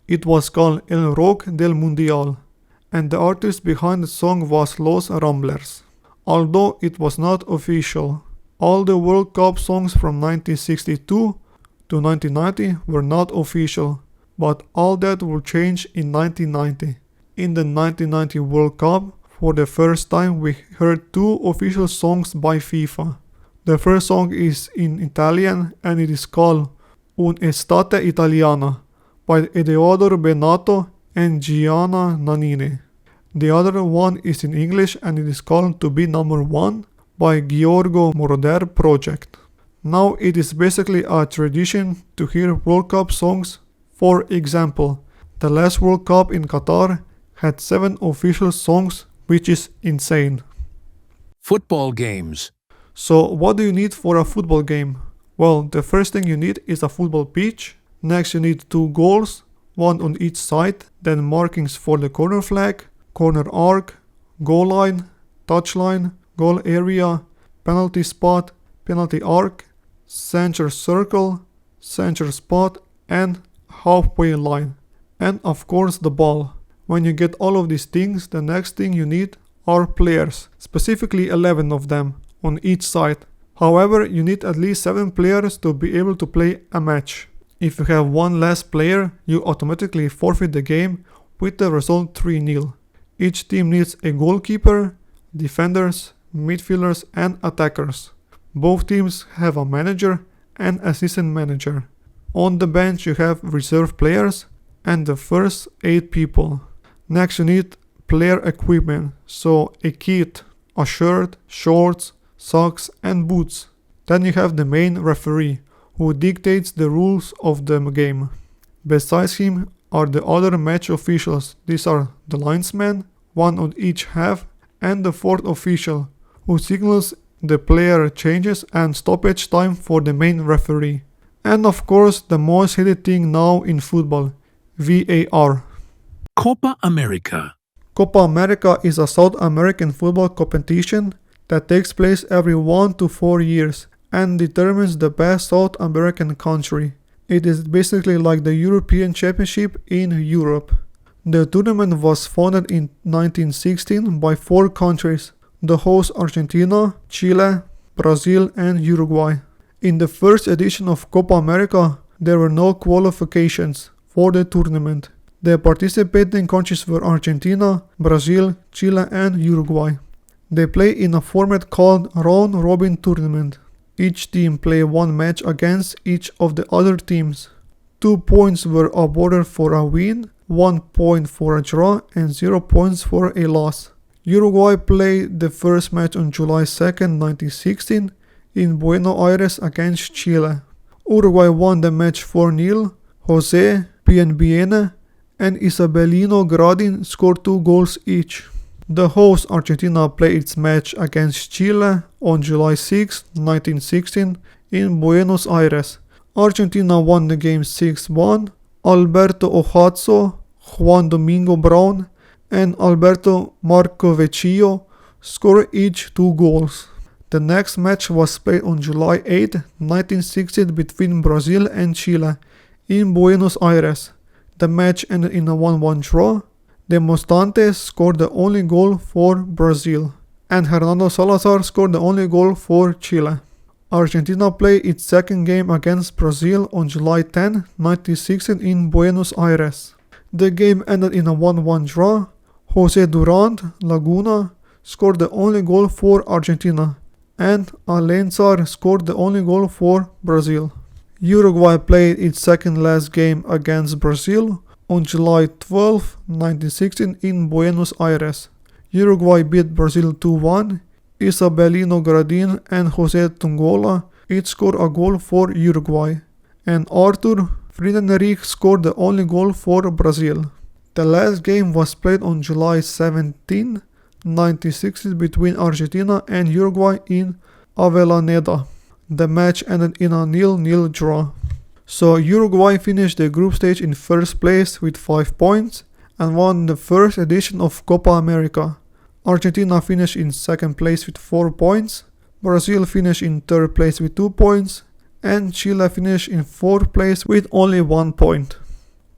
It was called El Rock del Mundial, and the artist behind the song was Los Ramblers. Although it was not official, all the World Cup songs from 1962 to 1990 were not official, but all that will change in 1990. In the 1990 World Cup, for the first time we heard 2 official songs by FIFA. The first song is in Italian and it is called Un'estate italiana by Edoardo Bennato and Gianna Nannini. The other one is in English and it is called To Be Number 1 by Giorgio Moroder Project. Now it is basically a tradition to hear World Cup songs. For example, the last World Cup in Qatar had 7 official songs, which is insane. Football games. So what do you need for a football game? Well, the first thing you need is a football pitch. Next you need 2 goals, 1 on each side, then markings for the corner flag, corner arc, goal line, touchline, goal area, penalty spot, penalty arc, center circle, center spot, and halfway line. And of course the ball. When you get all of these things, the next thing you need are players, specifically 11 of them on each side. However, you need at least 7 players to be able to play a match. If you have 1 less player, you automatically forfeit the game with the result 3-0. Each team needs a goalkeeper, defenders, midfielders and attackers. Both teams have a manager and assistant manager. On the bench you have reserve players and the first 8 people. Next you need player equipment, so a kit, a shirt, shorts, socks and boots. Then you have the main referee, who dictates the rules of the game. Besides him are the other match officials. These are the linesmen, one on each half, and the fourth official, who signals the player changes and stoppage time for the main referee. And of course the most hated thing now in football, VAR. Copa America. Copa America is a South American football competition that takes place every 1 to 4 years and determines the best South American country. It is basically like the European Championship in Europe. The tournament was founded in 1916 by 4 countries, the hosts Argentina, Chile, Brazil and Uruguay. In the first edition of Copa America, there were no qualifications for the tournament. The participating countries were Argentina, Brazil, Chile and Uruguay. They play in a format called round-robin tournament. Each team play 1 match against each of the other teams. 2 points were awarded for a win, 1 point for a draw and 0 points for a loss. Uruguay played the first match on July 2nd, 1916 in Buenos Aires against Chile. Uruguay won the match 4-0. José Pienbiene and Isabelino Gradin scored 2 goals each. The host Argentina played its match against Chile on July 6, 1916 in Buenos Aires. Argentina won the game 6-1. Alberto Ojazzo, Juan Domingo Brown and Alberto Marcovecchio scored each 2 goals. The next match was played on July 8, 1916 between Brazil and Chile in Buenos Aires. The match ended in a 1-1 draw. De Mostantes scored the only goal for Brazil, and Hernando Salazar scored the only goal for Chile. Argentina played its second game against Brazil on July 10, 1916 in Buenos Aires. The game ended in a 1-1 draw. José Durant Laguna scored the only goal for Argentina, and Alenzar scored the only goal for Brazil. Uruguay played its second last game against Brazil on July 12, 1916 in Buenos Aires. Uruguay beat Brazil 2-1. Isabelino Gradin and José Tungola each scored a goal for Uruguay, and Arthur Friedenreich scored the only goal for Brazil. The last game was played on July 17, 1960 between Argentina and Uruguay in Avellaneda. The match ended in a 0-0 draw. So Uruguay finished the group stage in first place with 5 points and won the first edition of Copa America. Argentina finished in second place with 4 points, Brazil finished in third place with 2 points, and Chile finished in fourth place with only 1 point.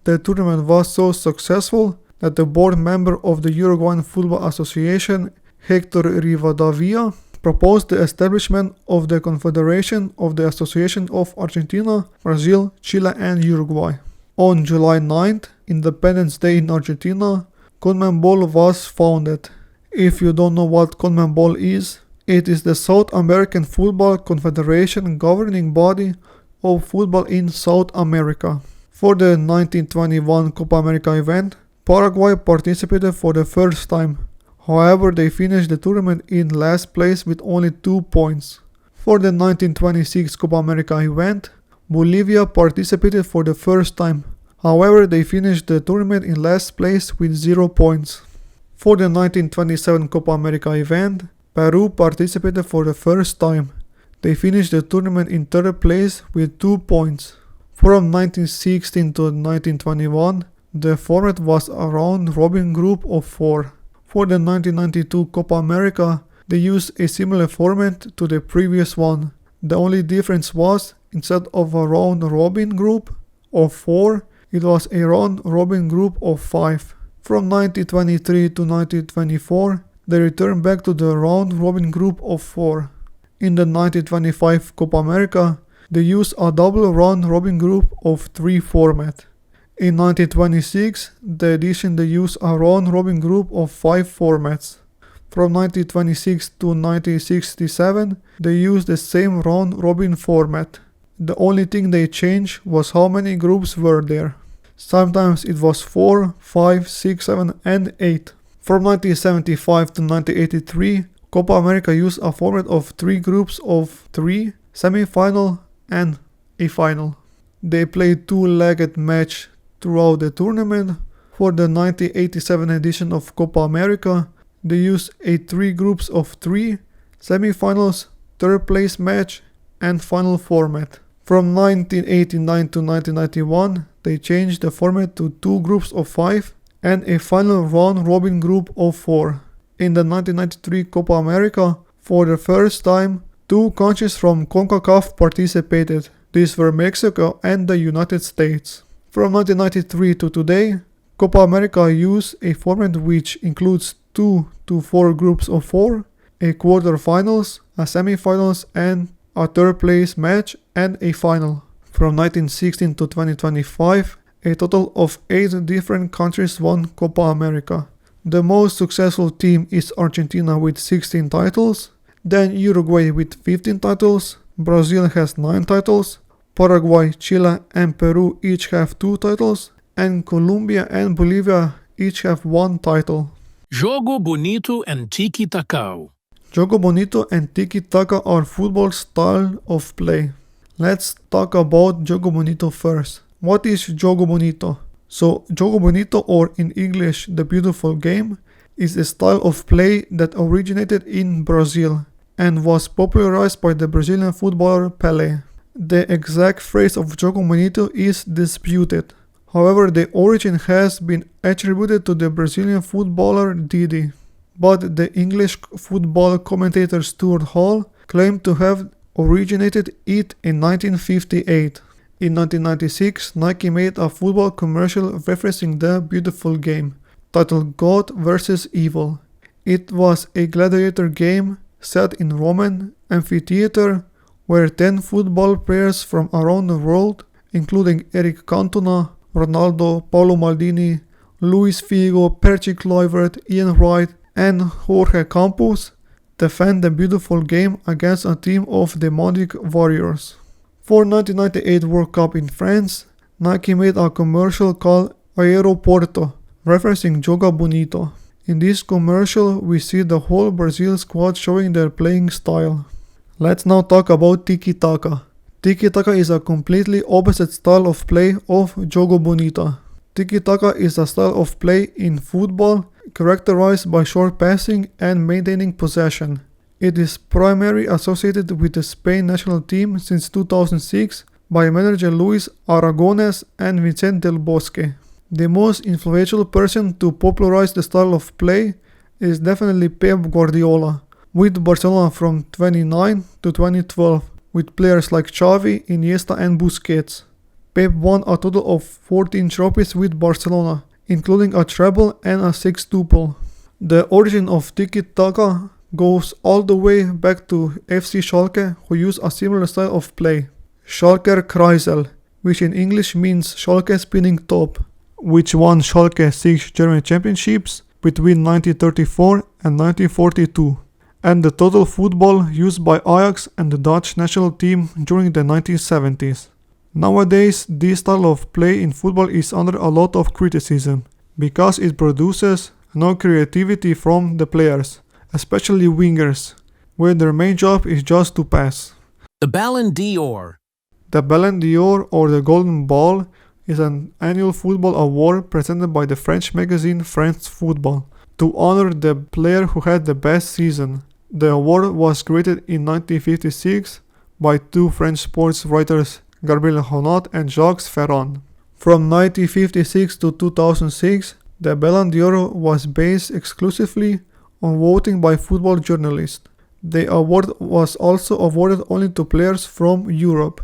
The tournament was so successful that the board member of the Uruguayan Football Association, Hector Rivadavia, proposed the establishment of the Confederation of the Association of Argentina, Brazil, Chile and Uruguay. On July 9th, Independence Day in Argentina, CONMEBOL was founded. If you don't know what CONMEBOL is, it is the South American Football Confederation governing body of football in South America. For the 1921 Copa America event, Paraguay participated for the first time. However, they finished the tournament in last place with only 2 points. For the 1926 Copa America event, Bolivia participated for the first time. However, they finished the tournament in last place with 0 points. For the 1927 Copa America event, Peru participated for the first time. They finished the tournament in third place with 2 points. From 1916 to 1921, the format was a round-robin group of 4. For the 1992 Copa America, they used a similar format to the previous one. The only difference was, instead of a round-robin group of 4, it was a round-robin group of 5. From 1923 to 1924, they returned back to the round-robin group of 4. In the 1925 Copa America, they used a double round-robin group of 3 format. In 1926, the edition they used a round-robin group of 5 formats. From 1926 to 1967, they used the same round-robin format. The only thing they changed was how many groups were there. Sometimes it was 4, 5, 6, 7 and 8. From 1975 to 1983, Copa America used a format of 3 groups of 3, semi-final and a final. They played 2-legged match throughout the tournament. For the 1987 edition of Copa America, they used a 3 groups of 3, semi-finals, third place match and final format. From 1989 to 1991, they changed the format to 2 groups of 5 and a final round-robin group of 4. In the 1993 Copa America, for the first time, 2 countries from CONCACAF participated. These were Mexico and the United States. From 1993 to today, Copa America used a format which includes 2 to 4 groups of 4, a quarterfinals, a semi-finals and a third place match and a final. From 1916 to 2025, a total of 8 different countries won Copa America. The most successful team is Argentina with 16 titles, then Uruguay with 15 titles, Brazil has 9 titles, Paraguay, Chile and Peru each have 2 titles, and Colombia and Bolivia each have 1 title. Jogo, Bonito and Tiki, Taka. Jogo Bonito and Tiki Taka are football style of play. Let's talk about Jogo Bonito first. What is Jogo Bonito? So, Jogo Bonito, or in English, the beautiful game, is a style of play that originated in Brazil and was popularized by the Brazilian footballer Pelé. The exact phrase of Jogo Bonito is disputed. However, the origin has been attributed to the Brazilian footballer Didi. But the English football commentator Stuart Hall claimed to have originated it in 1958. In 1996, Nike made a football commercial referencing the beautiful game, titled God vs. Evil. It was a gladiator game set in Roman amphitheater where 10 football players from around the world, including Eric Cantona, Ronaldo, Paolo Maldini, Luís Figo, Percy Kluivert, Ian Wright, and Jorge Campos, defend the beautiful game against a team of demonic warriors. For 1998 World Cup in France, Nike made a commercial called Aeroporto, referencing Jogo Bonito. In this commercial, we see the whole Brazil squad showing their playing style. Let's now talk about Tiki Taka. Tiki Taka is a completely opposite style of play of Jogo Bonito. Tiki Taka is a style of play in football characterized by short passing and maintaining possession. It is primarily associated with the Spain national team since 2006 by manager Luis Aragonés and Vicente del Bosque. The most influential person to popularize the style of play is definitely Pep Guardiola, with Barcelona from 2009 to 2012, with players like Xavi, Iniesta and Busquets. Pep won a total of 14 trophies with Barcelona, including a treble and a sextuple. The origin of Tiki Taka goes all the way back to FC Schalke, who use a similar style of play. Schalker Kreisel, which in English means Schalke spinning top, which won Schalke 6 German championships between 1934 and 1942, and the total football used by Ajax and the Dutch national team during the 1970s. Nowadays, this style of play in football is under a lot of criticism, because it produces no creativity from the players, especially wingers, where their main job is just to pass. The Ballon d'Or. The Ballon d'Or, or the Golden Ball, is an annual football award presented by the French magazine France Football to honor the player who had the best season. The award was created in 1956 by 2 French sports writers, Gabriel Honot and Jacques Ferron. From 1956 to 2006, the Ballon d'Or was based exclusively on voting by football journalists. The award was also awarded only to players from Europe.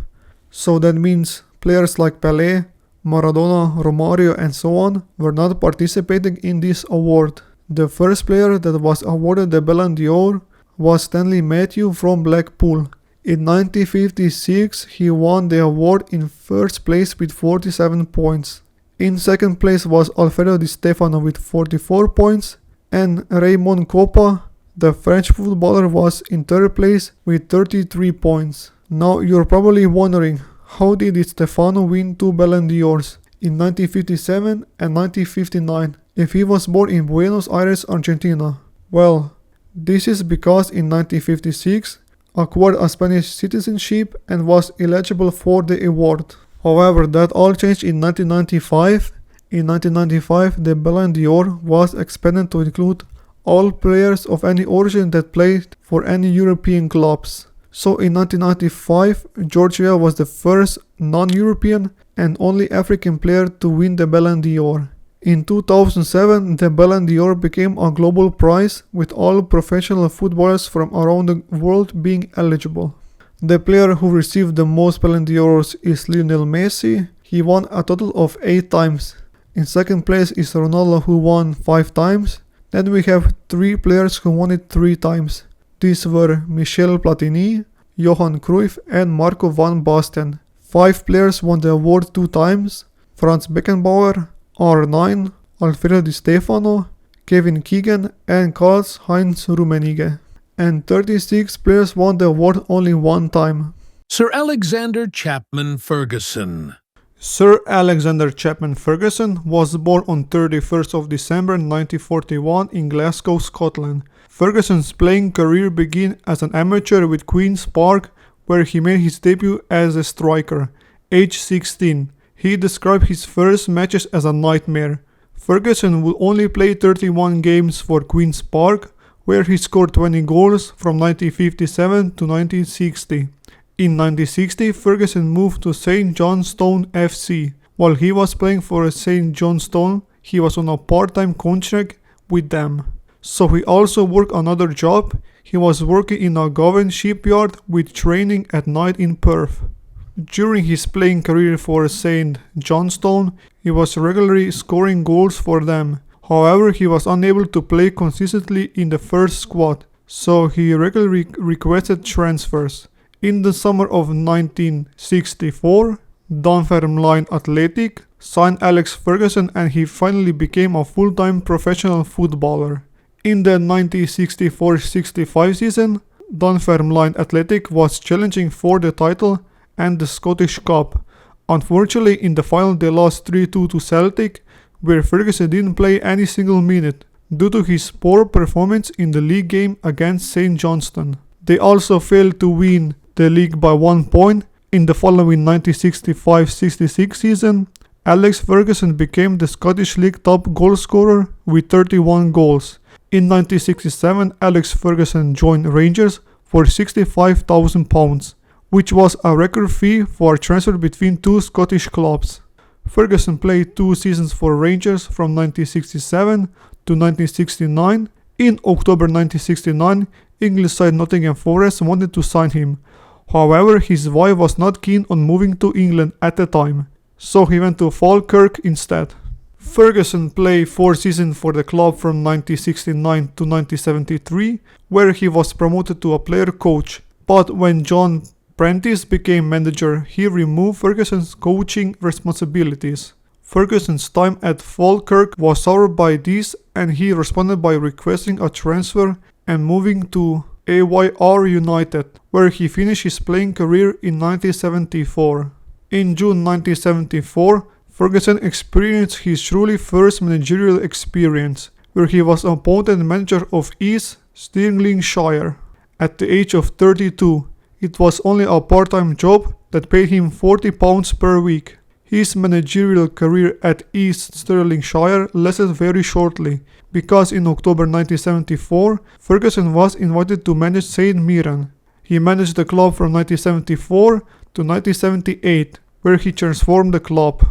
So that means players like Pelé, Maradona, Romario and so on were not participating in this award. The first player that was awarded the Ballon d'Or was Stanley Matthew from Blackpool. In 1956, he won the award in first place with 47 points. In second place was Alfredo Di Stefano with 44 points and Raymond Coppa The French footballer was in third place with 33 points. Now you're probably wondering, how did Stefano win 2 Ballon d'Ors in 1957 and 1959 if he was born in Buenos Aires, Argentina? Well, this is because in 1956 acquired a Spanish citizenship and was eligible for the award. However, that all changed in 1995. In 1995, the Ballon d'Or was expanded to include all players of any origin that played for any European clubs. So in 1995, Georgia was the first non-European and only African player to win the Ballon d'Or. In 2007, the Ballon d'Or became a global prize with all professional footballers from around the world being eligible. The player who received the most Ballon d'Ors is Lionel Messi. He won a total of 8 times. In second place is Ronaldo, who won 5 times. Then we have 3 players who won it 3 times. These were Michel Platini, Johan Cruyff and Marco van Basten. 5 players won the award 2 times: Franz Beckenbauer, R9, Alfredo Di Stefano, Kevin Keegan and Karl-Heinz Rummenigge. And 36 players won the award only 1 time. Sir Alexander Chapman Ferguson. Sir Alexander Chapman Ferguson was born on 31st of December 1941 in Glasgow, Scotland. Ferguson's playing career began as an amateur with Queen's Park, where he made his debut as a striker, age 16. He described his first matches as a nightmare. Ferguson would only play 31 games for Queen's Park, where he scored 20 goals from 1957 to 1960. In 1960, Ferguson moved to St Johnstone FC. While he was playing for St Johnstone, he was on a part-time contract with them. So he also worked another job. He was working in a Govan shipyard with training at night in Perth. During his playing career for St Johnstone, he was regularly scoring goals for them. However, he was unable to play consistently in the first squad, so he regularly requested transfers. In the summer of 1964, Dunfermline Athletic signed Alex Ferguson and he finally became a full-time professional footballer. In the 1964-65 season, Dunfermline Athletic was challenging for the title and the Scottish Cup. Unfortunately, in the final they lost 3-2 to Celtic, where Ferguson didn't play any single minute due to his poor performance in the league game against St Johnstone. They also failed to win the league by 1 point. In the following 1965-66 season, Alex Ferguson became the Scottish League top goalscorer with 31 goals. In 1967, Alex Ferguson joined Rangers for £65,000, which was a record fee for a transfer between 2 Scottish clubs. Ferguson played 2 seasons for Rangers from 1967 to 1969. In October 1969, English side Nottingham Forest wanted to sign him. However, his wife was not keen on moving to England at the time, so he went to Falkirk instead. Ferguson played 4 seasons for the club from 1969 to 1973, where he was promoted to a player coach. But when John Prentice became manager, he removed Ferguson's coaching responsibilities. Ferguson's time at Falkirk was soured by this, and he responded by requesting a transfer and moving to AYR United, where he finished his playing career in 1974. In June 1974, Ferguson experienced his truly first managerial experience, where he was appointed manager of East Stirlingshire. At the age of 32, it was only a part-time job that paid him £40 per week. His managerial career at East Stirlingshire lasted very shortly, because in October 1974, Ferguson was invited to manage St Mirren. He managed the club from 1974 to 1978, where he transformed the club.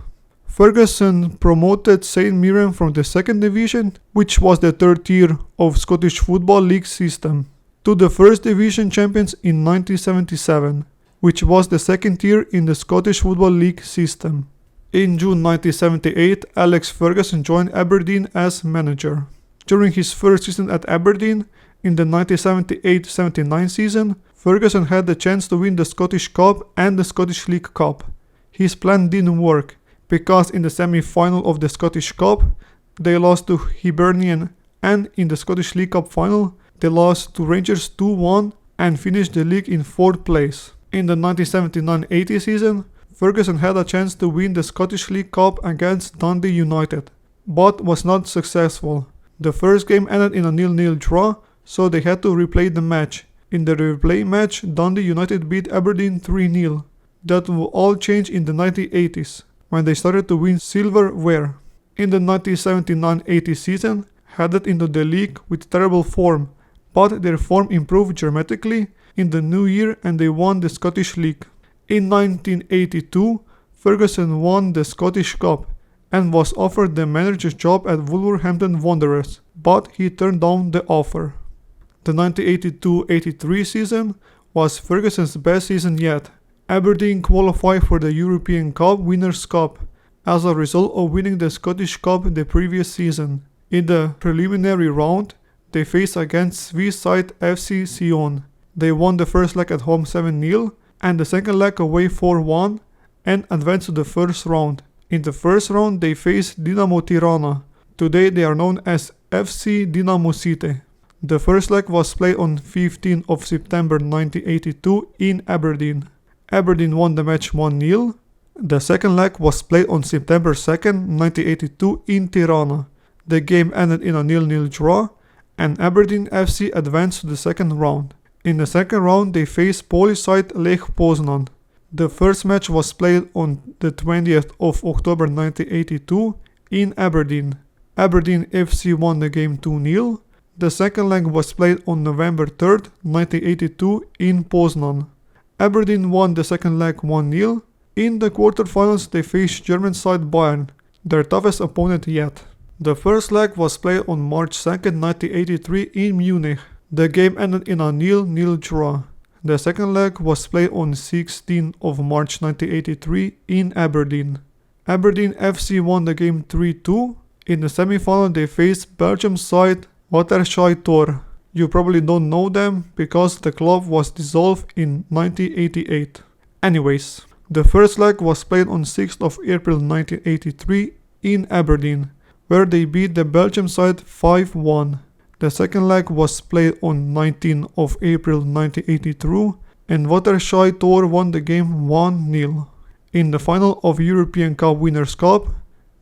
Ferguson promoted St Mirren from the second division, which was the third tier of Scottish Football League system, to the first division champions in 1977, which was the second tier in the Scottish Football League system. In June 1978, Alex Ferguson joined Aberdeen as manager. During his first season at Aberdeen, in the 1978-79 season, Ferguson had the chance to win the Scottish Cup and the Scottish League Cup. His plan didn't work, because in the semi-final of the Scottish Cup, they lost to Hibernian, and in the Scottish League Cup final, They lost to Rangers 2-1 and finished the league in 4th place. In the 1979-80 season, Ferguson had a chance to win the Scottish League Cup against Dundee United, but was not successful. The first game ended in a 0-0 draw, so they had to replay the match. In the replay match, Dundee United beat Aberdeen 3-0. That will all change in the 1980s, when they started to win silverware. In the 1979-80 season, headed into the league with terrible form, but their form improved dramatically in the new year and they won the Scottish League. In 1982, Ferguson won the Scottish Cup and was offered the manager's job at Wolverhampton Wanderers, but he turned down the offer. The 1982-83 season was Ferguson's best season yet. Aberdeen qualified for the European Cup Winners' Cup as a result of winning the Scottish Cup the previous season. In the preliminary round, they faced against Swiss side FC Sion. They won the first leg at home 7-0 and the second leg away 4-1 and advanced to the first round. In the first round, they faced Dinamo Tirana. Today they are known as FC Dinamo City. The first leg was played on 15th of September 1982 in Aberdeen. Aberdeen won the match 1-0. The second leg was played on September 2nd, 1982 in Tirana. The game ended in a 0-0 draw and Aberdeen FC advanced to the second round. In the second round, they faced Polish side Lech Poznan. The first match was played on the 20th of October 1982 in Aberdeen. Aberdeen FC won the game 2-0. The second leg was played on November 3rd, 1982 in Poznan. Aberdeen won the second leg 1-0. In the quarterfinals, they faced German side Bayern, their toughest opponent yet. The first leg was played on March 2nd, 1983 in Munich. The game ended in a 0-0 draw. The second leg was played on 16th of March 1983 in Aberdeen. Aberdeen FC won the game 3-2. In the semi-final they faced Belgium side Waterschei Tor. You probably don't know them because the club was dissolved in 1988. Anyways, the first leg was played on 6th of April 1983 in Aberdeen, where they beat the Belgium side 5-1. The second leg was played on 19th of April 1982 and Waterschei Tor won the game 1-0. In the final of European Cup Winners' Cup,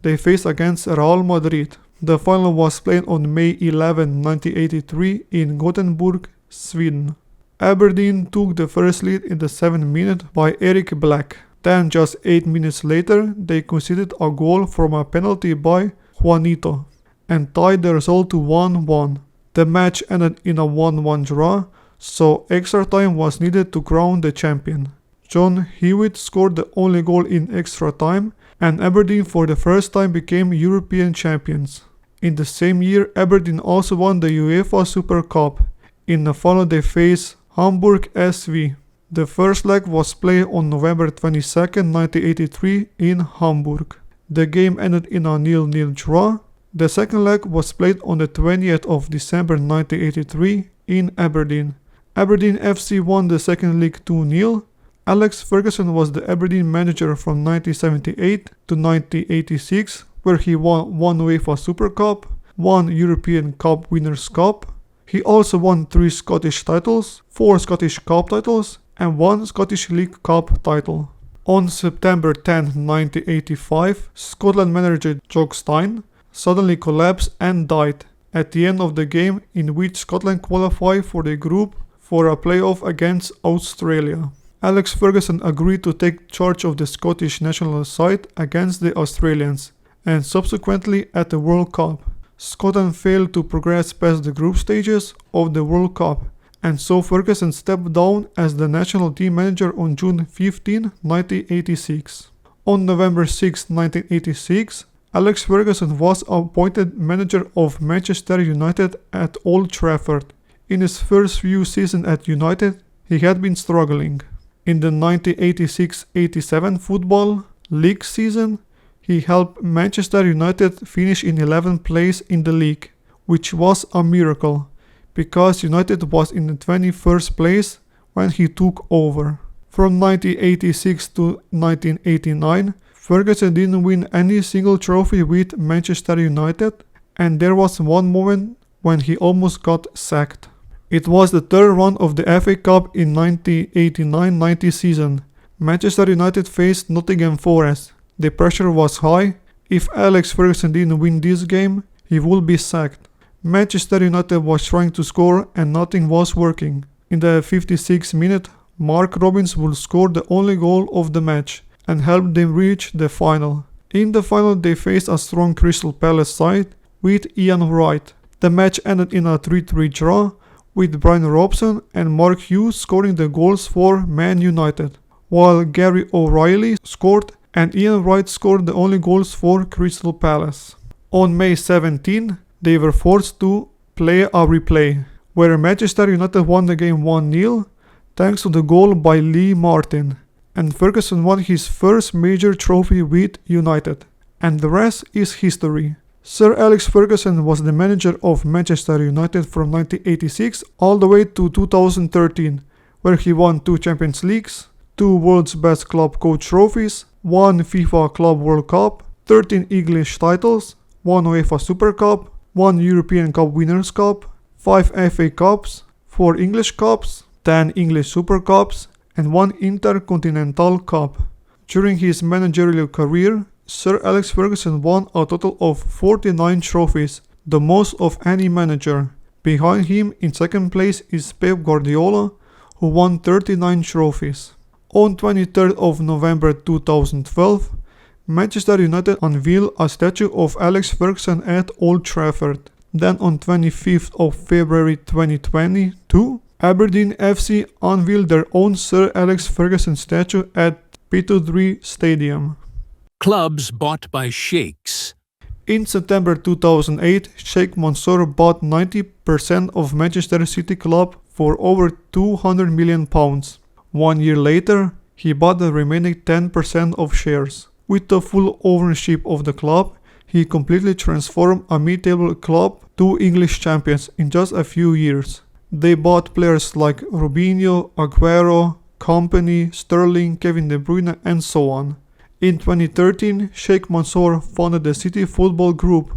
they faced against Real Madrid. The final was played on May 11, 1983 in Gothenburg, Sweden. Aberdeen took the first lead in the 7th minute by Eric Black. Then just 8 minutes later, they conceded a goal from a penalty by Juanito and tied the result to 1-1. The match ended in a 1-1 draw, so extra time was needed to crown the champion. John Hewitt scored the only goal in extra time, and Aberdeen for the first time became European champions. In the same year, Aberdeen also won the UEFA Super Cup. In the final they faced Hamburg SV. The first leg was played on November 22, 1983 in Hamburg. The game ended in a 0-0 draw. The second leg was played on the 20th of December 1983 in Aberdeen. Aberdeen FC won the second leg 2-0. Alex Ferguson was the Aberdeen manager from 1978 to 1986, where he won one UEFA Super Cup, one European Cup Winners' Cup. He also won 3 Scottish titles, 4 Scottish Cup titles, and 1 Scottish League Cup title. On September 10, 1985, Scotland manager Jock Stein suddenly collapsed and died at the end of the game in which Scotland qualified for the group for a playoff against Australia. Alex Ferguson agreed to take charge of the Scottish national side against the Australians, and subsequently at the World Cup. Scotland failed to progress past the group stages of the World Cup, and so Ferguson stepped down as the national team manager on June 15, 1986. On November 6, 1986, Alex Ferguson was appointed manager of Manchester United at Old Trafford. In his first few seasons at United, he had been struggling. In the 1986-87 Football League season, he helped Manchester United finish in 11th place in the league, which was a miracle, because United was in the 21st place when he took over. From 1986 to 1989, Ferguson didn't win any single trophy with Manchester United, and there was one moment when he almost got sacked. It was the third round of the FA Cup in 1989-90 season. Manchester United faced Nottingham Forest. The pressure was high. If Alex Ferguson didn't win this game, he would be sacked. Manchester United was trying to score and nothing was working. In the 56th minute, Mark Robins would score the only goal of the match and help them reach the final. In the final, they faced a strong Crystal Palace side with Ian Wright. The match ended in a 3-3 draw, with Brian Robson and Mark Hughes scoring the goals for Man United, while Gary O'Reilly scored and Ian Wright scored the only goals for Crystal Palace. On May 17, they were forced to play a replay, where Manchester United won the game 1-0 thanks to the goal by Lee Martin, and Ferguson won his first major trophy with United, and the rest is history. Sir Alex Ferguson was the manager of Manchester United from 1986 all the way to 2013, where he won 2 Champions Leagues, 2 World's Best Club Coach trophies, 1 FIFA Club World Cup, 13 English titles, 1 UEFA Super Cup, 1 European Cup Winners' Cup, 5 FA Cups, 4 English Cups, 10 English Super Cups, and 1 Intercontinental Cup. During his managerial career, Sir Alex Ferguson won a total of 49 trophies, the most of any manager. Behind him in second place is Pep Guardiola, who won 39 trophies. On 23rd of November 2012, Manchester United unveiled a statue of Alex Ferguson at Old Trafford. Then on 25th of February 2022, Aberdeen FC unveiled their own Sir Alex Ferguson statue at Pittodrie Stadium. Clubs bought by Sheiks. In September 2008, Sheikh Mansour bought 90% of Manchester City Club for over £200 million. 1 year later, he bought the remaining 10% of shares. With the full ownership of the club, he completely transformed a mid-table club to English champions in just a few years. They bought players like Robinho, Aguero, Kompany, Sterling, Kevin De Bruyne, and so on. In 2013, Sheikh Mansour founded the City Football Group,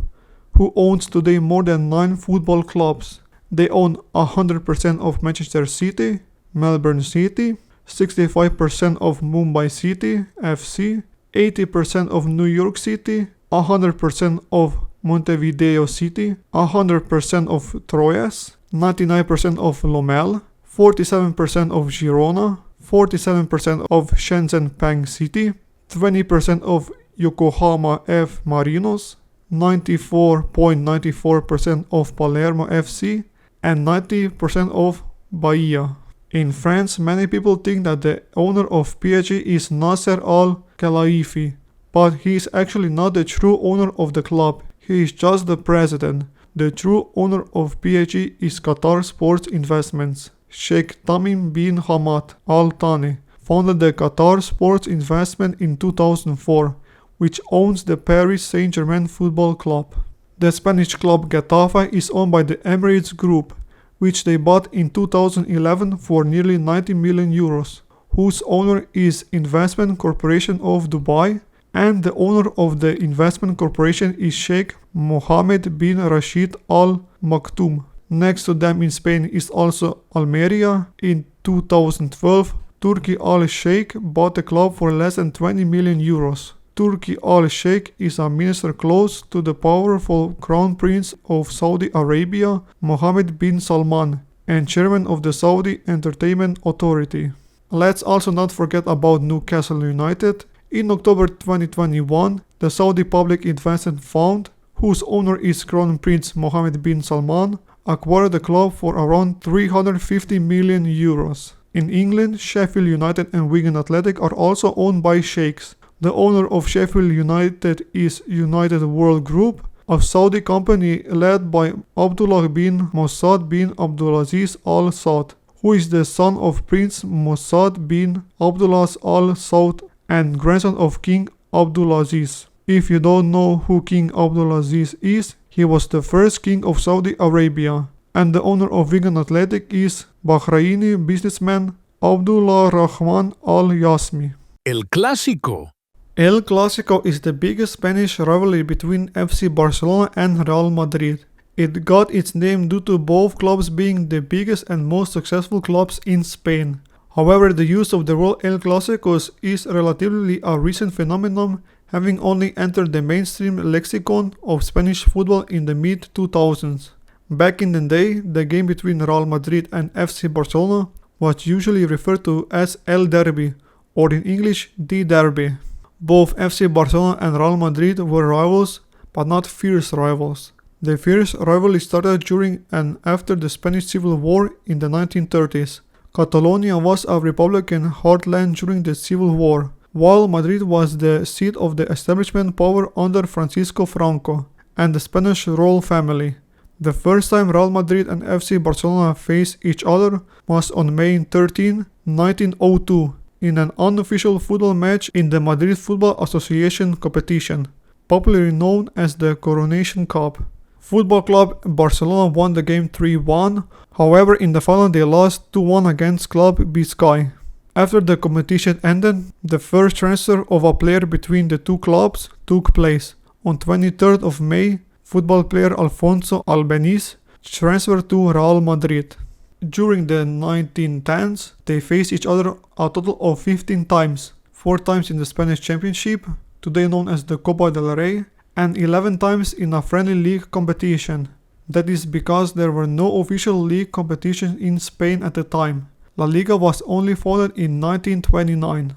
who owns today more than 9 football clubs. They own 100% of Manchester City, Melbourne City, 65% of Mumbai City FC, 80% of New York City, 100% of Montevideo City, 100% of Troyes, 99% of Lommel, 47% of Girona, 47% of Shenzhen Peng City, 20% of Yokohama F. Marinos, 94.94% of Palermo FC, and 90% of Bahia. In France, many people think that the owner of PSG is Nasser Al-Khelaifi, but he is actually not the true owner of the club. He is just the president. The true owner of PSG is Qatar Sports Investments. Sheikh Tamim bin Hamad Al Thani founded the Qatar Sports Investment in 2004, which owns the Paris Saint-Germain football club. The Spanish club Getafe is owned by the Emirates Group, which they bought in 2011 for nearly 90 million euros, whose owner is Investment Corporation of Dubai, and the owner of the investment corporation is Sheikh Mohammed bin Rashid Al Maktoum. Next to them in Spain is also Almeria. In 2012, Turki Al-Sheikh bought the club for less than 20 million euros. Turki Al-Sheikh is a minister close to the powerful Crown Prince of Saudi Arabia, Mohammed bin Salman, and chairman of the Saudi Entertainment Authority. Let's also not forget about Newcastle United. In October 2021, the Saudi Public Investment Fund, whose owner is Crown Prince Mohammed bin Salman, acquired the club for around 350 million euros. In England, Sheffield United and Wigan Athletic are also owned by Sheiks. The owner of Sheffield United is United World Group, a Saudi company led by Abdullah bin Mossad bin Abdulaziz Al Saud, who is the son of Prince Mossad bin Abdullah Al Saud and grandson of King Abdulaziz. If you don't know who King Abdulaziz is, he was the first king of Saudi Arabia. And the owner of Wigan Athletic is Bahraini businessman Abdullah Rahman Al Yasmi. El Clásico. El Clásico is the biggest Spanish rivalry between FC Barcelona and Real Madrid. It got its name due to both clubs being the biggest and most successful clubs in Spain. However, the use of the word El Clásicos is relatively a recent phenomenon, having only entered the mainstream lexicon of Spanish football in the mid-2000s. Back in the day, the game between Real Madrid and FC Barcelona was usually referred to as El Derby, or in English, the Derby. Both FC Barcelona and Real Madrid were rivals, but not fierce rivals. The fierce rivalry started during and after the Spanish Civil War in the 1930s. Catalonia was a Republican heartland during the Civil War, while Madrid was the seat of the establishment power under Francisco Franco and the Spanish royal family. The first time Real Madrid and FC Barcelona faced each other was on May 13, 1902, in an unofficial football match in the Madrid Football Association competition, popularly known as the Coronation Cup. Football Club Barcelona won the game 3-1, however in the final they lost 2-1 against Club Biscay. After the competition ended, the first transfer of a player between the two clubs took place. On 23rd of May, football player Alfonso Albeniz transferred to Real Madrid. During the 1910s, they faced each other a total of 15 times, 4 times in the Spanish Championship, today known as the Copa del Rey, and 11 times in a friendly league competition. That is because there were no official league competitions in Spain at the time. La Liga was only founded in 1929.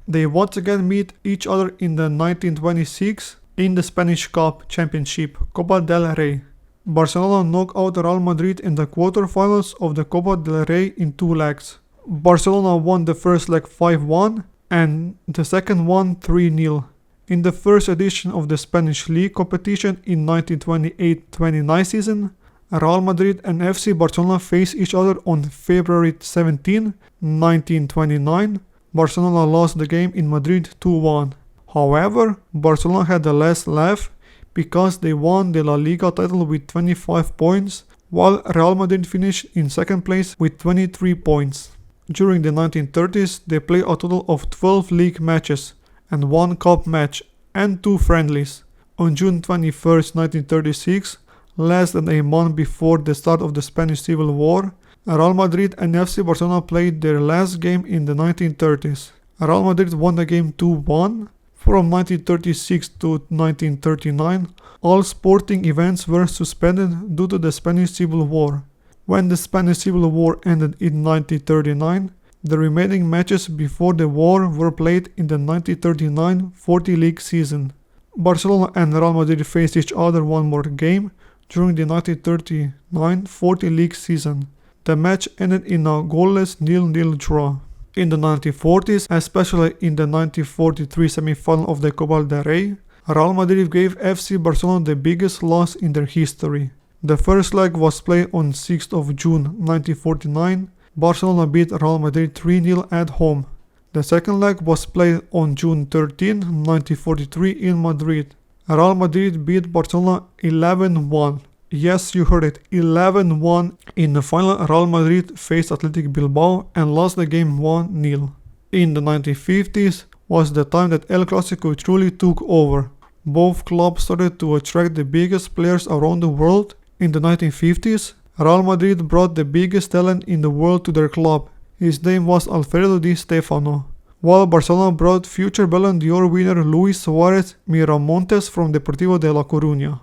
They once again meet each other in the 1926 in the Spanish Cup Championship, Copa del Rey. Barcelona knocked out Real Madrid in the quarterfinals of the Copa del Rey in 2 legs. Barcelona won the first leg 5-1 and the second one 3-0. In the first edition of the Spanish League competition in 1928-29 season, Real Madrid and FC Barcelona faced each other on February 17, 1929. Barcelona lost the game in Madrid 2-1. However, Barcelona had the last laugh because they won the La Liga title with 25 points, while Real Madrid finished in second place with 23 points. During the 1930s, they played a total of 12 league matches and 1 cup match and 2 friendlies. On June 21, 1936, less than a month before the start of the Spanish Civil War, Real Madrid and FC Barcelona played their last game in the 1930s. Real Madrid won the game 2-1. From 1936 to 1939, all sporting events were suspended due to the Spanish Civil War. When the Spanish Civil War ended in 1939, the remaining matches before the war were played in the 1939-40 league season. Barcelona and Real Madrid faced each other one more game during the 1939-40 league season. The match ended in a goalless 0-0 draw. In the 1940s, especially in the 1943 semi-final of the Copa del Rey, Real Madrid gave FC Barcelona the biggest loss in their history. The first leg was played on 6th of June 1949. Barcelona beat Real Madrid 3-0 at home. The second leg was played on June 13, 1943 in Madrid. Real Madrid beat Barcelona 11-1. Yes, you heard it, 11-1. In the final, Real Madrid faced Athletic Bilbao and lost the game 1-0. In the 1950s was the time that El Clásico truly took over. Both clubs started to attract the biggest players around the world. In the 1950s, Real Madrid brought the biggest talent in the world to their club. His name was Alfredo Di Stefano. While Barcelona brought future Ballon d'Or winner Luis Suarez Miramontes from Deportivo de La Coruña.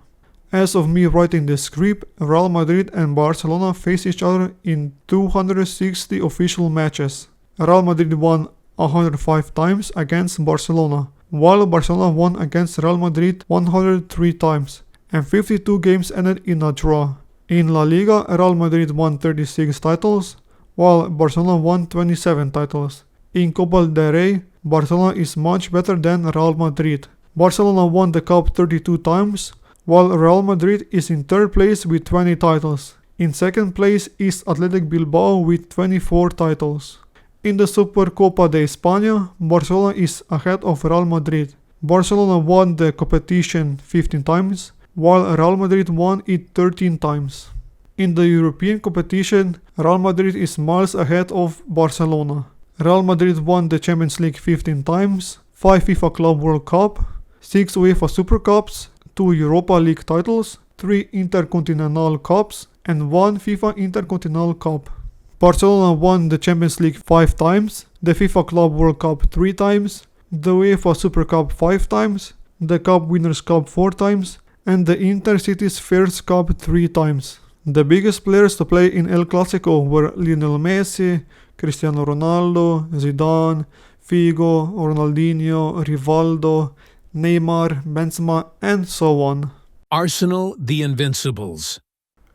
As of me writing the script, Real Madrid and Barcelona faced each other in 260 official matches. Real Madrid won 105 times against Barcelona, while Barcelona won against Real Madrid 103 times, and 52 games ended in a draw. In La Liga, Real Madrid won 36 titles, while Barcelona won 27 titles. In Copa del Rey, Barcelona is much better than Real Madrid. Barcelona won the cup 32 times, while Real Madrid is in third place with 20 titles. In second place is Athletic Bilbao with 24 titles. In the Supercopa de España, Barcelona is ahead of Real Madrid. Barcelona won the competition 15 times, while Real Madrid won it 13 times. In the European competition, Real Madrid is miles ahead of Barcelona. Real Madrid won the Champions League 15 times, 5 FIFA Club World Cup, 6 UEFA Super Cups, 2 Europa League titles, 3 Intercontinental Cups, and 1 FIFA Intercontinental Cup. Barcelona won the Champions League 5 times, the FIFA Club World Cup 3 times, the UEFA Super Cup 5 times, the Cup Winners' Cup 4 times, and the Intercities Fairs Cup 3 times. The biggest players to play in El Clásico were Lionel Messi, Cristiano Ronaldo, Zidane, Figo, Ronaldinho, Rivaldo, Neymar, Benzema, and so on. Arsenal, the Invincibles.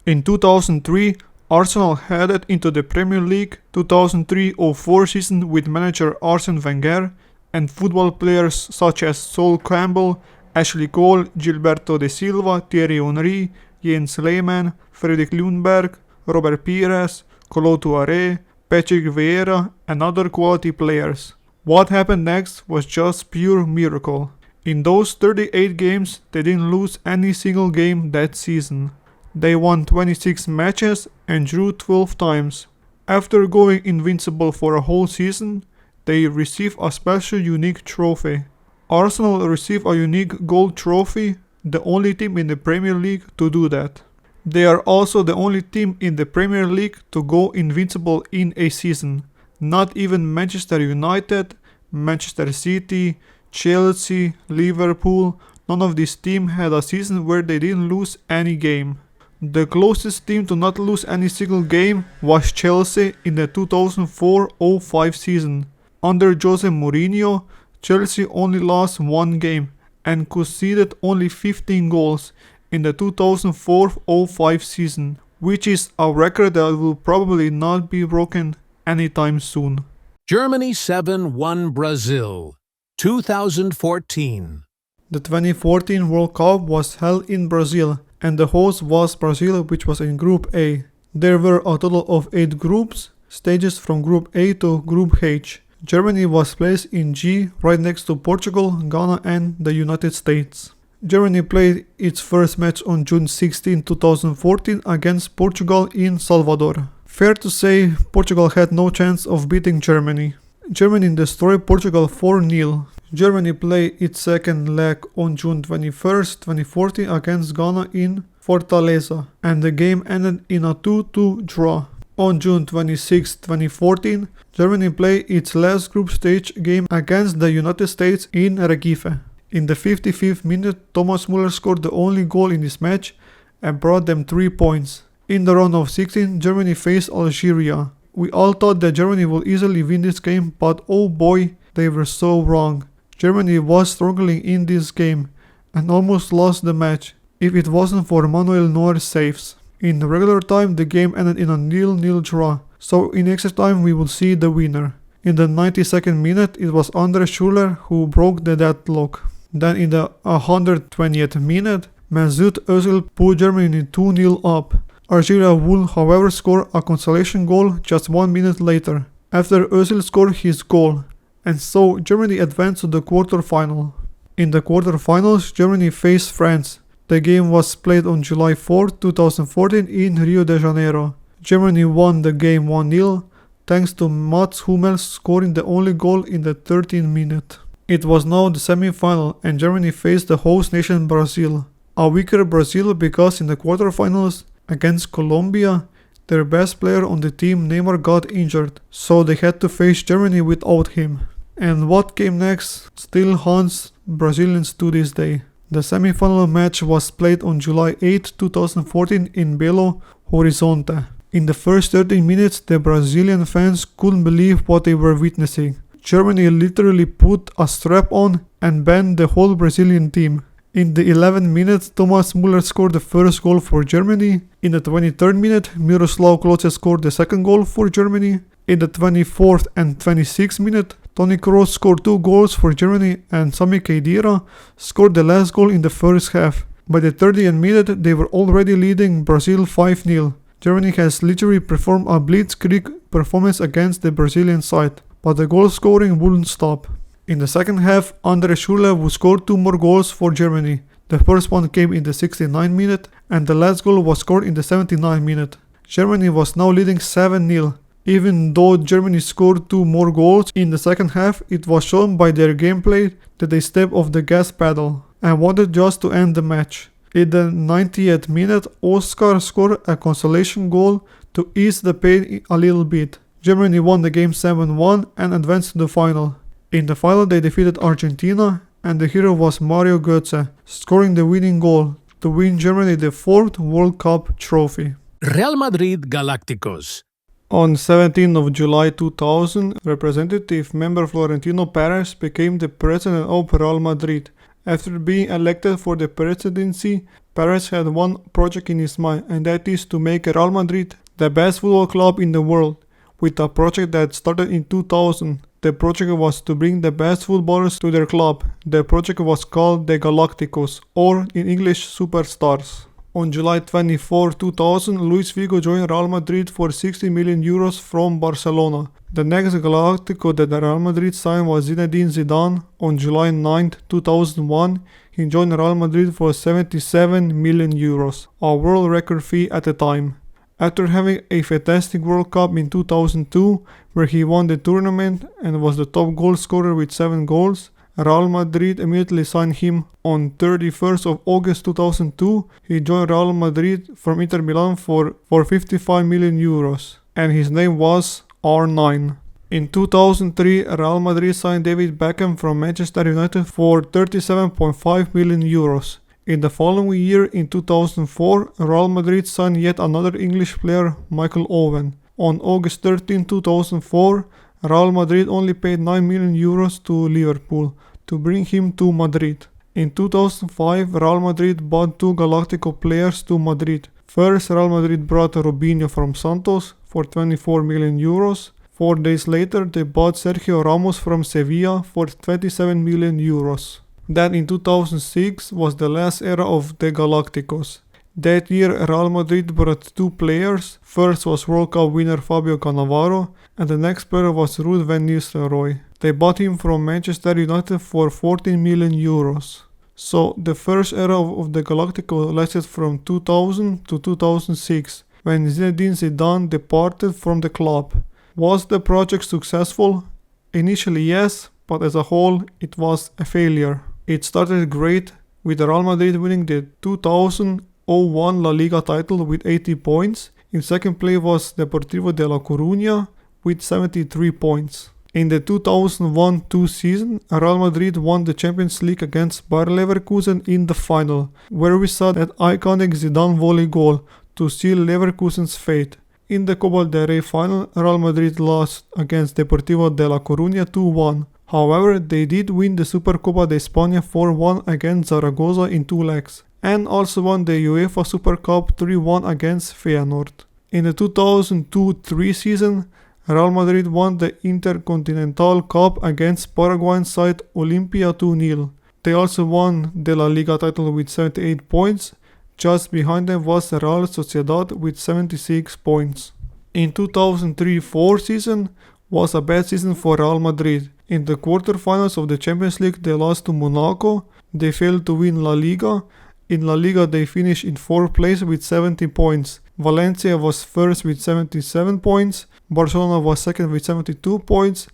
In 2003, Arsenal headed into the Premier League 2003-04 season with manager Arsene Wenger and football players such as Sol Campbell, Ashley Cole, Gilberto de Silva, Thierry Henry, Jens Lehmann, Fredrik Ljungberg, Robert Pires, Kolo Touré, Patrick Vieira, and other quality players. What happened next was just pure miracle. In those 38 games, they didn't lose any single game that season. They won 26 matches and drew 12 times. After going invincible for a whole season, they received a special unique trophy. Arsenal received a unique gold trophy, the only team in the Premier League to do that. They are also the only team in the Premier League to go invincible in a season. Not even Manchester United, Manchester City, Chelsea, Liverpool, none of these teams had a season where they didn't lose any game. The closest team to not lose any single game was Chelsea in the 2004-05 season. Under Jose Mourinho, Chelsea only lost one game and conceded only 15 goals in the 2004-05 season, which is a record that will probably not be broken anytime soon. Germany 7-1 Brazil. 2014. The 2014 World Cup was held in Brazil, and the host was Brazil, which was in Group A. There were a total of 8 groups, stages from Group A to Group H. Germany was placed in G, right next to Portugal, Ghana, and the United States. Germany played its first match on June 16, 2014 against Portugal in Salvador. Fair to say, Portugal had no chance of beating Germany. Germany destroyed Portugal 4-0. Germany played its second leg on June 21, 2014 against Ghana in Fortaleza, and the game ended in a 2-2 draw. On June 26, 2014, Germany played its last group stage game against the United States in Recife. In the 55th minute, Thomas Müller scored the only goal in this match and brought them 3 points. In the round of 16, Germany faced Algeria. We all thought that Germany would easily win this game, but oh boy, they were so wrong. Germany was struggling in this game and almost lost the match if it wasn't for Manuel Neuer's saves. In regular time, the game ended in a 0-0 draw, so in extra time we will see the winner. In the 92nd minute, it was André Schürrle who broke the deadlock. Then in the 120th minute, Mesut Özil put Germany 2-0 up. Algeria would however score a consolation goal just 1 minute later, after Özil scored his goal, and so Germany advanced to the quarterfinal. In the quarterfinals, Germany faced France. The game was played on July 4, 2014 in Rio de Janeiro. Germany won the game 1-0, thanks to Mats Hummels scoring the only goal in the 13th minute. It was now the semi-final and Germany faced the host nation Brazil. A weaker Brazil because in the quarterfinals against Colombia, their best player on the team Neymar got injured, so they had to face Germany without him. And what came next still haunts Brazilians to this day. The semi-final match was played on July 8, 2014 in Belo Horizonte. In the first 13 minutes, the Brazilian fans couldn't believe what they were witnessing. Germany literally put a strap on and banned the whole Brazilian team. In the 11th minute, Thomas Müller scored the first goal for Germany. In the 23rd minute, Miroslav Klose scored the second goal for Germany. In the 24th and 26th minute, Toni Kroos scored 2 goals for Germany and Sami Khedira scored the last goal in the first half. By the 30th minute, they were already leading Brazil 5-0. Germany has literally performed a blitzkrieg performance against the Brazilian side, but the goal scoring wouldn't stop. In the second half, André Schürrle would score 2 more goals for Germany. The first one came in the 69th minute and the last goal was scored in the 79th minute. Germany was now leading 7-0. Even though Germany scored 2 more goals in the second half, it was shown by their gameplay that they stepped off the gas pedal and wanted just to end the match. In the 90th minute, Oscar scored a consolation goal to ease the pain a little bit. Germany won the game 7-1 and advanced to the final. In the final they defeated Argentina, and the hero was Mario Götze, scoring the winning goal to win Germany the 4th World Cup trophy. Real Madrid Galácticos. On 17th of July 2000, representative member Florentino Perez became the president of Real Madrid. After being elected for the presidency, Perez had one project in his mind, and that is to make Real Madrid the best football club in the world, with a project that started in 2000. The project was to bring the best footballers to their club. The project was called the Galácticos, or in English, Superstars. On July 24, 2000, Luís Figo joined Real Madrid for 60 million euros from Barcelona. The next Galáctico that Real Madrid signed was Zinedine Zidane. On July 9, 2001, he joined Real Madrid for 77 million euros, a world record fee at the time. After having a fantastic World Cup in 2002, where he won the tournament and was the top goal scorer with 7 goals, Real Madrid immediately signed him. On 31st of August 2002, he joined Real Madrid from Inter Milan for 55 million euros, and his name was R9. In 2003, Real Madrid signed David Beckham from Manchester United for 37.5 million euros. In the following year, in 2004, Real Madrid signed yet another English player, Michael Owen. On August 13, 2004, Real Madrid only paid 9 million euros to Liverpool to bring him to Madrid. In 2005, Real Madrid bought 2 Galáctico players to Madrid. First, Real Madrid brought Robinho from Santos for 24 million euros. 4 days later, they bought Sergio Ramos from Sevilla for 27 million euros. Then in 2006 was the last era of the Galácticos. That year, Real Madrid brought 2 players. First was World Cup winner Fabio Cannavaro, and the next player was Ruud van Nistelrooy. They bought him from Manchester United for 14 million euros. So the first era of the Galácticos lasted from 2000 to 2006, when Zinedine Zidane departed from the club. Was the project successful? Initially yes, but as a whole it was a failure. It started great, with Real Madrid winning the 2001 La Liga title with 80 points. In second place was Deportivo de La Coruña with 73 points. In the 2001-2 season, Real Madrid won the Champions League against Bayer Leverkusen in the final, where we saw that iconic Zidane volley goal to seal Leverkusen's fate. In the Copa del Rey final, Real Madrid lost against Deportivo de La Coruña 2-1. However, they did win the Supercopa de España 4-1 against Zaragoza in 2 legs, and also won the UEFA Super Cup 3-1 against Feyenoord. In the 2002-3 season, Real Madrid won the Intercontinental Cup against Paraguayan side Olimpia 2-0. They also won the La Liga title with 78 points. Just behind them was Real Sociedad with 76 points. In 2003-4 season was a bad season for Real Madrid. In the quarterfinals of the Champions League they lost to Monaco. They failed to win La Liga. In La Liga they finished in 4th place with 70 points. Valencia was first with 77 points. Barcelona was second with 72 points.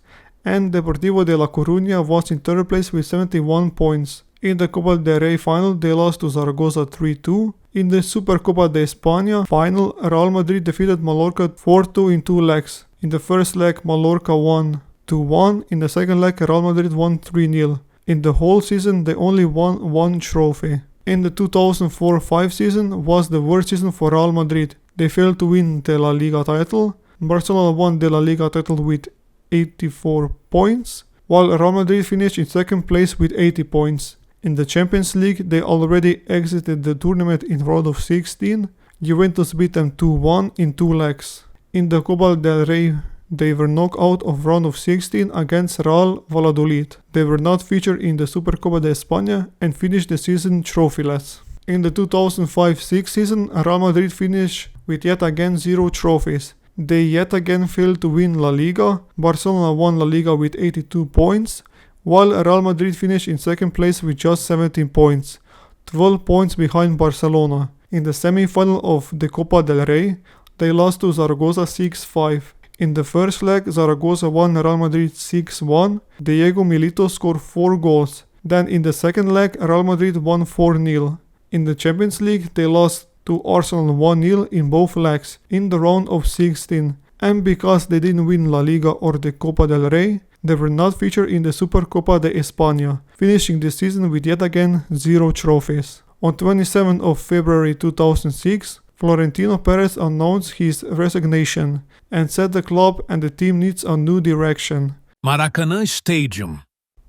And Deportivo de La Coruña was in 3rd place with 71 points. In the Copa del Rey final they lost to Zaragoza 3-2. In the Supercopa de España final, Real Madrid defeated Mallorca 4-2 in 2 legs. In the first leg Mallorca won 2-1. In the second leg Real Madrid won 3-0. In the whole season they only won 1 trophy. In the 2004-5 season was the worst season for Real Madrid. They failed to win the La Liga title. Barcelona won the La Liga title with 84 points, while Real Madrid finished in 2nd place with 80 points. In the Champions League, they already exited the tournament in round of 16. Juventus beat them 2-1 in 2 legs. In the Copa del Rey, they were knocked out of round of 16 against Real Valladolid. They were not featured in the Supercopa de España and finished the season trophyless. In the 2005-6 season, Real Madrid finished with yet again 0 trophies. They yet again failed to win La Liga. Barcelona won La Liga with 82 points, while Real Madrid finished in 2nd place with just 17 points, 12 points behind Barcelona. In the semi-final of the Copa del Rey, they lost to Zaragoza 6-5. In the first leg, Zaragoza won Real Madrid 6-1. Diego Milito scored 4 goals. Then in the second leg, Real Madrid won 4-0. In the Champions League, they lost to Arsenal 1-0 in both legs in the round of 16, and because they didn't win La Liga or the Copa del Rey, they were not featured in the Supercopa de España, finishing the season with yet again 0 trophies. On 27th of February 2006, Florentino Perez announced his resignation and said the club and the team needs a new direction. Maracanã Stadium.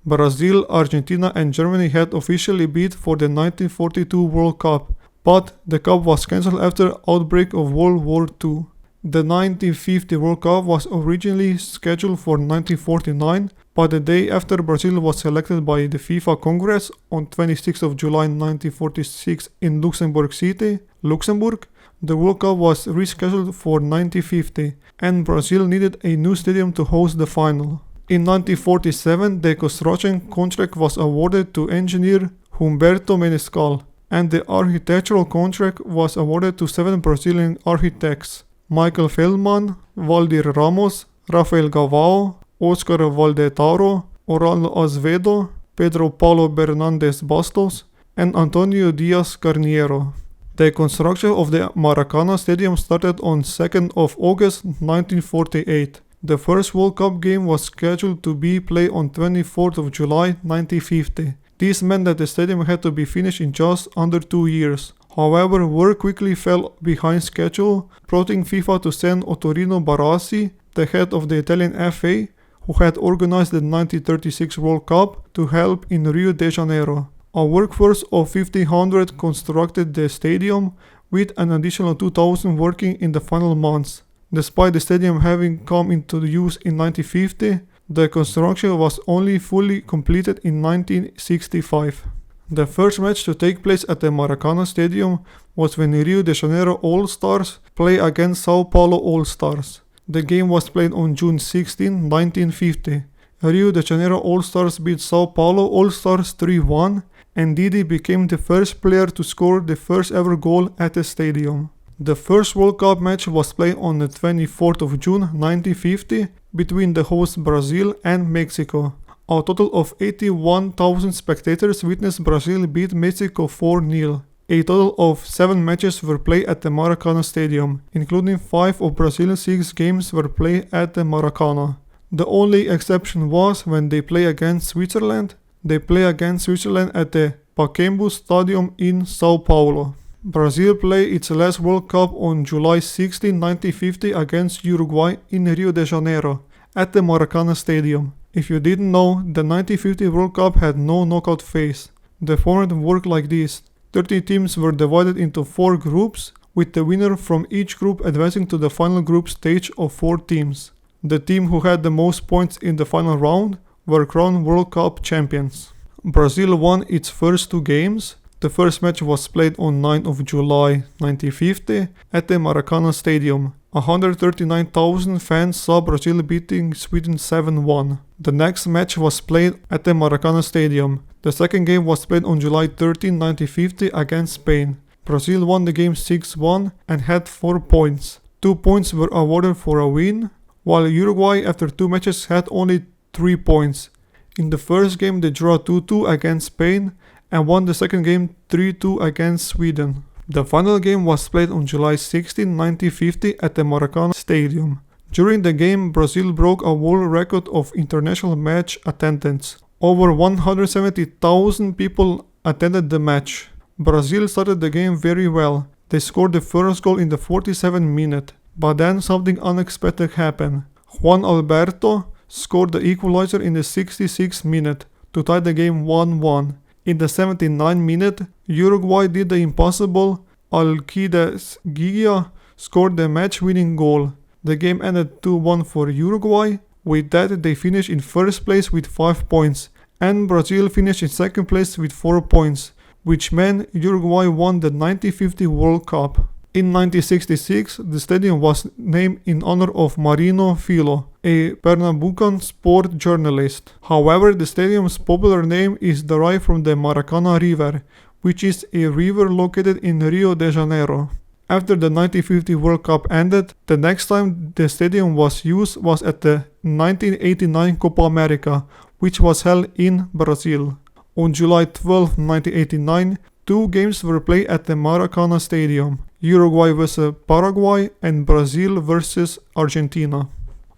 Brazil, Argentina and Germany had officially bid for the 1942 World Cup, but the cup was cancelled after outbreak of World War II. The 1950 World Cup was originally scheduled for 1949, but the day after Brazil was selected by the FIFA Congress on 26th of July 1946 in Luxembourg City, Luxembourg, the World Cup was rescheduled for 1950, and Brazil needed a new stadium to host the final. In 1947, the construction contract was awarded to engineer Humberto Menescal, and the architectural contract was awarded to 7 Brazilian architects: Michael Feldman, Valdir Ramos, Rafael Gavao, Oscar Valdetaro, Orlando Azevedo, Pedro Paulo Bernandes Bastos, and Antonio Diaz Carneiro. The construction of the Maracanã Stadium started on 2nd of August 1948. The first World Cup game was scheduled to be played on 24th of July 1950. This meant that the stadium had to be finished in just under 2 years. However, work quickly fell behind schedule, prompting FIFA to send Ottorino Barassi, the head of the Italian FA, who had organized the 1936 World Cup, to help in Rio de Janeiro. A workforce of 1,500 constructed the stadium, with an additional 2,000 working in the final months. Despite the stadium having come into use in 1950, the construction was only fully completed in 1965. The first match to take place at the Maracanã Stadium was when Rio de Janeiro All-Stars played against Sao Paulo All-Stars. The game was played on June 16, 1950. Rio de Janeiro All-Stars beat Sao Paulo All-Stars 3-1, and Didi became the first player to score the first ever goal at the stadium. The first World Cup match was played on the 24th of June 1950 between the hosts Brazil and Mexico. A total of 81,000 spectators witnessed Brazil beat Mexico 4-0. A total of 7 matches were played at the Maracanã Stadium, including 5 of Brazil's 6 games were played at the Maracanã. The only exception was when they play against Switzerland. They play against Switzerland at the Pacaembu Stadium in Sao Paulo. Brazil played its last World Cup on July 16, 1950 against Uruguay in Rio de Janeiro at the Maracanã Stadium. If you didn't know, the 1950 World Cup had no knockout phase. The format worked like this: 30 teams were divided into 4 groups, with the winner from each group advancing to the final group stage of 4 teams. The team who had the most points in the final round were crowned World Cup champions. Brazil won its first 2 games. The first match was played on 9th of July 1950 at the Maracanã Stadium. 139,000 fans saw Brazil beating Sweden 7-1. The next match was played at the Maracanã Stadium. The second game was played on July 13, 1950 against Spain. Brazil won the game 6-1 and had 4 points. 2 points were awarded for a win, while Uruguay after 2 matches had only 3 points. In the first game they drew 2-2 against Spain and won the second game 3-2 against Sweden. The final game was played on July 16, 1950 at the Maracanã Stadium. During the game, Brazil broke a world record of international match attendance. Over 170,000 people attended the match. Brazil started the game very well. They scored the first goal in the 47th minute, but then something unexpected happened. Juan Alberto scored the equalizer in the 66th minute to tie the game 1-1. In the 79th minute, Uruguay did the impossible. Alcides Gigia scored the match-winning goal. The game ended 2-1 for Uruguay. With that, they finished in first place with 5 points, and Brazil finished in second place with 4 points, which meant Uruguay won the 1950 World Cup. In 1966, the stadium was named in honor of Marino Filo, a Pernambucan sport journalist. However, the stadium's popular name is derived from the Maracanã River, which is a river located in Rio de Janeiro. After the 1950 World Cup ended, the next time the stadium was used was at the 1989 Copa America, which was held in Brazil. On July 12, 1989, two games were played at the Maracanã Stadium: Uruguay vs Paraguay and Brazil vs Argentina.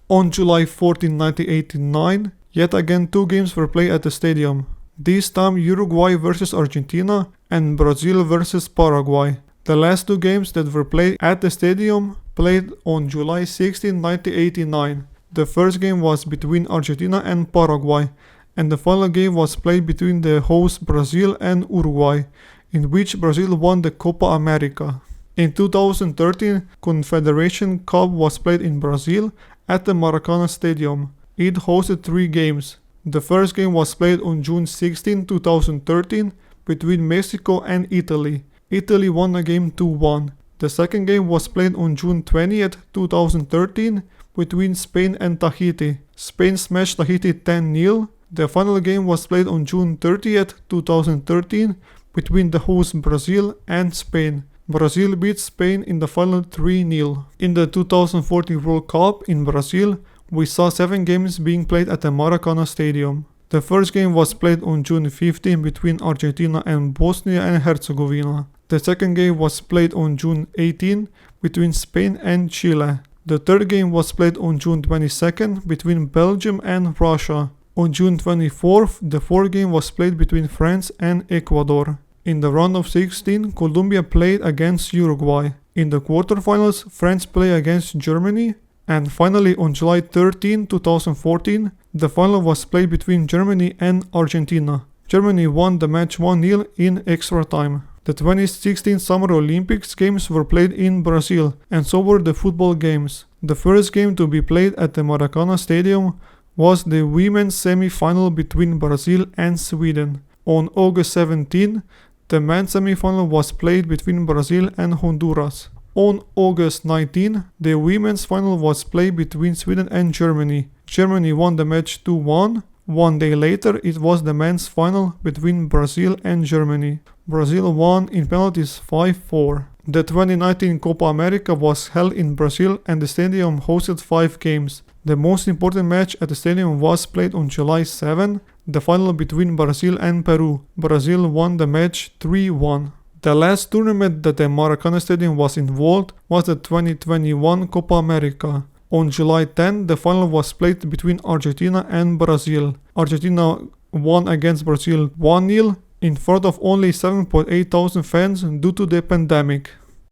On July 14, 1989, yet again two games were played at the stadium, this time Uruguay vs Argentina and Brazil vs Paraguay. The last two games that were played at the stadium played on July 16, 1989. The first game was between Argentina and Paraguay, and the final game was played between the hosts Brazil and Uruguay, in which Brazil won the Copa America. In 2013, Confederation Cup was played in Brazil at the Maracanã Stadium. It hosted three games. The first game was played on June 16, 2013, between Mexico and Italy. Italy won the game 2-1. The second game was played on June 20, 2013, between Spain and Tahiti. Spain smashed Tahiti 10-0. The final game was played on June 30, 2013, between the hosts Brazil and Spain. Brazil beat Spain in the final 3-0. In the 2014 World Cup in Brazil, we saw 7 games being played at the Maracanã Stadium. The first game was played on June 15 between Argentina and Bosnia and Herzegovina. The second game was played on June 18 between Spain and Chile. The third game was played on June 22nd between Belgium and Russia. On June 24th, the fourth game was played between France and Ecuador. In the round of 16, Colombia played against Uruguay. In the quarterfinals, France played against Germany. And finally, on July 13, 2014, the final was played between Germany and Argentina. Germany won the match 1-0 in extra time. The 2016 Summer Olympics games were played in Brazil, and so were the football games. The first game to be played at the Maracanã Stadium was the women's semi-final between Brazil and Sweden. On August 17, the men's semi-final was played between Brazil and Honduras. On August 19, the women's final was played between Sweden and Germany. Germany won the match 2-1. 1 day later, it was the men's final between Brazil and Germany. Brazil won in penalties 5-4. The 2019 Copa America was held in Brazil and the stadium hosted 5 games. The most important match at the stadium was played on July 7, the final between Brazil and Peru. Brazil won the match 3-1. The last tournament that the Maracanã Stadium was involved was the 2021 Copa America. On July 10, the final was played between Argentina and Brazil. Argentina won against Brazil 1-0 in front of only 7.8 thousand fans due to the pandemic.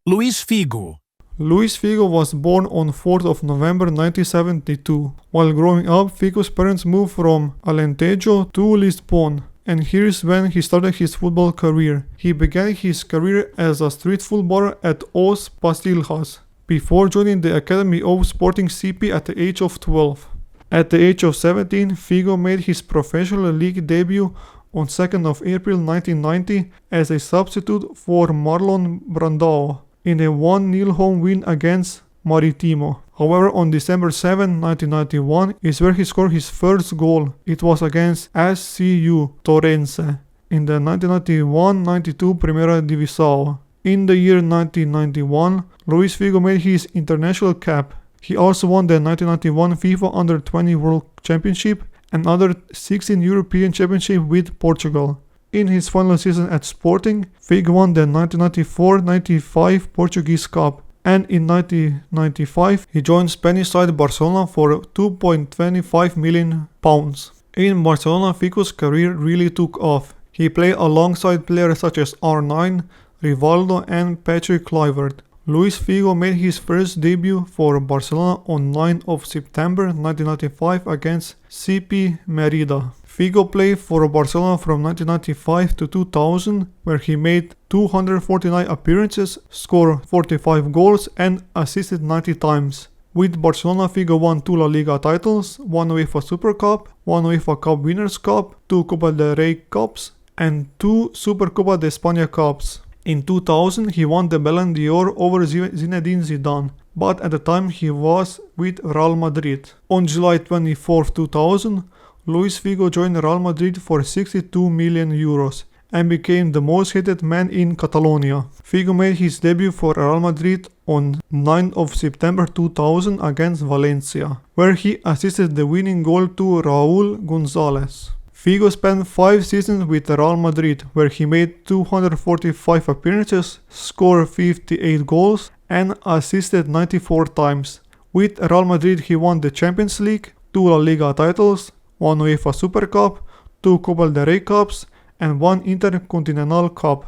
Luís Figo. Luís Figo was born on 4th of November 1972. While growing up, Figo's parents moved from Alentejo to Lisbon, and here's when he started his football career. He began his career as a street footballer at Os Pastilhas, before joining the Academy of Sporting CP at the age of 12. At the age of 17, Figo made his professional league debut on 2nd of April 1990 as a substitute for Marlon Brandão in a 1-0 home win against Marítimo. However, on December 7, 1991 is where he scored his first goal. It was against SCU Torrense in the 1991-92 Primera Divisão. In the year 1991, Luís Figo made his international cap. He also won the 1991 FIFA Under-20 World Championship and other 16 European Championship with Portugal. In his final season at Sporting, Figo won the 1994-95 Portuguese Cup, and in 1995 he joined Spanish side Barcelona for £2.25 million. In Barcelona, Figo's career really took off. He played alongside players such as R9, Rivaldo and Patrick Kluivert. Luís Figo made his first debut for Barcelona on 9th of September 1995 against CP Merida. Figo played for Barcelona from 1995 to 2000, where he made 249 appearances, scored 45 goals and assisted 90 times. With Barcelona, Figo won 2 La Liga titles, 1 UEFA Super Cup, 1 UEFA Cup Winners' Cup, 2 Copa del Rey Cups, and 2 Supercopa de España Cups. In 2000, he won the Ballon d'Or over Zinedine Zidane, but at the time he was with Real Madrid. On July 24, 2000, Luís Figo joined Real Madrid for €62 million and became the most hated man in Catalonia. Figo made his debut for Real Madrid on 9th of September 2000 against Valencia, where he assisted the winning goal to Raúl González. Figo spent 5 seasons with Real Madrid, where he made 245 appearances, scored 58 goals, and assisted 94 times. With Real Madrid he won the Champions League, 2 La Liga titles, 1 UEFA Super Cup, 2 Copa del Rey Cups, and 1 Intercontinental Cup.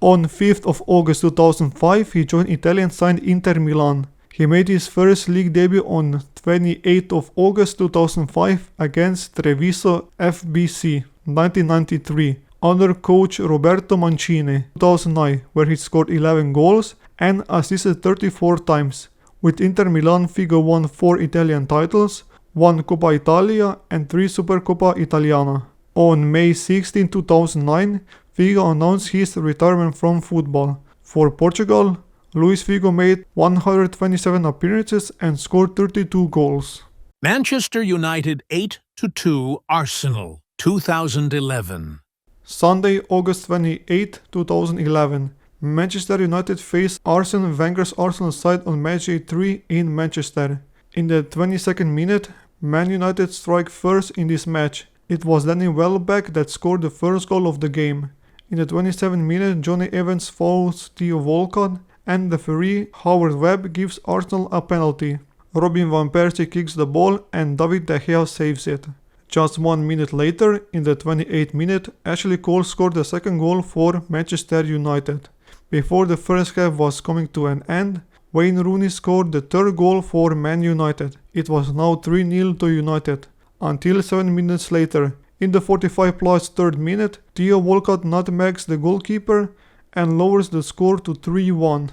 On 5th of August 2005 he joined Italian side Inter Milan. He made his first league debut on 28th of August 2005 against Treviso FBC 1993 under coach Roberto Mancini 2009, where he scored 11 goals and assisted 34 times. With Inter Milan, Figo won 4 Italian titles, 1 Coppa Italia and 3 Supercoppa Italiana. On May 16, 2009, Figo announced his retirement from football. For Portugal, Luís Figo made 127 appearances and scored 32 goals. Manchester United 8-2 Arsenal 2011. Sunday, August 28, 2011. Manchester United faced Arsene Wenger's Arsenal side on match day 3 in Manchester. In the 22nd minute, Man United struck first in this match. It was Danny Welbeck that scored the first goal of the game. In the 27th minute, Johnny Evans fouls Theo Walcott, and the referee Howard Webb gives Arsenal a penalty. Robin van Persie kicks the ball and David De Gea saves it. Just 1 minute later, in the 28th minute, Ashley Cole scored the second goal for Manchester United. Before the first half was coming to an end, Wayne Rooney scored the third goal for Man United. It was now 3-0 to United. Until 7 minutes later, in the 45 plus 3rd minute, Theo Walcott nutmegs the goalkeeper and lowers the score to 3-1.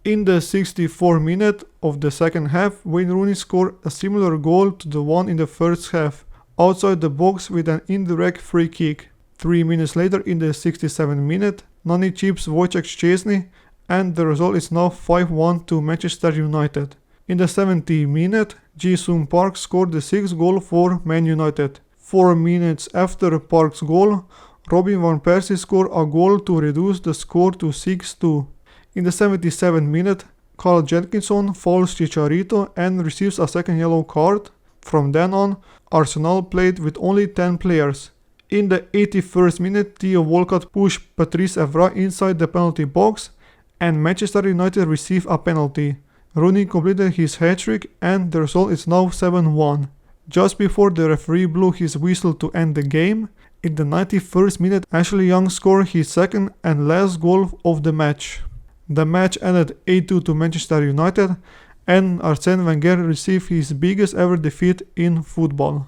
In the 64th minute of the second half, Wayne Rooney scored a similar goal to the one in the first half, outside the box with an indirect free kick. 3 minutes later, in the 67th minute, Nani chips Wojciech Szczesny, and the result is now 5-1 to Manchester United. In the 70th minute, Ji-sung Park scored the 6th goal for Man United. 4 minutes after Park's goal, Robin van Persie scored a goal to reduce the score to 6-2. In the 77th minute, Carl Jenkinson fouls Chicharito and receives a second yellow card. From then on, Arsenal played with only 10 players. In the 81st minute, Theo Walcott pushed Patrice Evra inside the penalty box and Manchester United received a penalty. Rooney completed his hat-trick and the result is now 7-1. Just before the referee blew his whistle to end the game, in the 91st minute, Ashley Young scored his second and last goal of the match. The match ended 8-2 to Manchester United, and Arsene Wenger received his biggest ever defeat in football.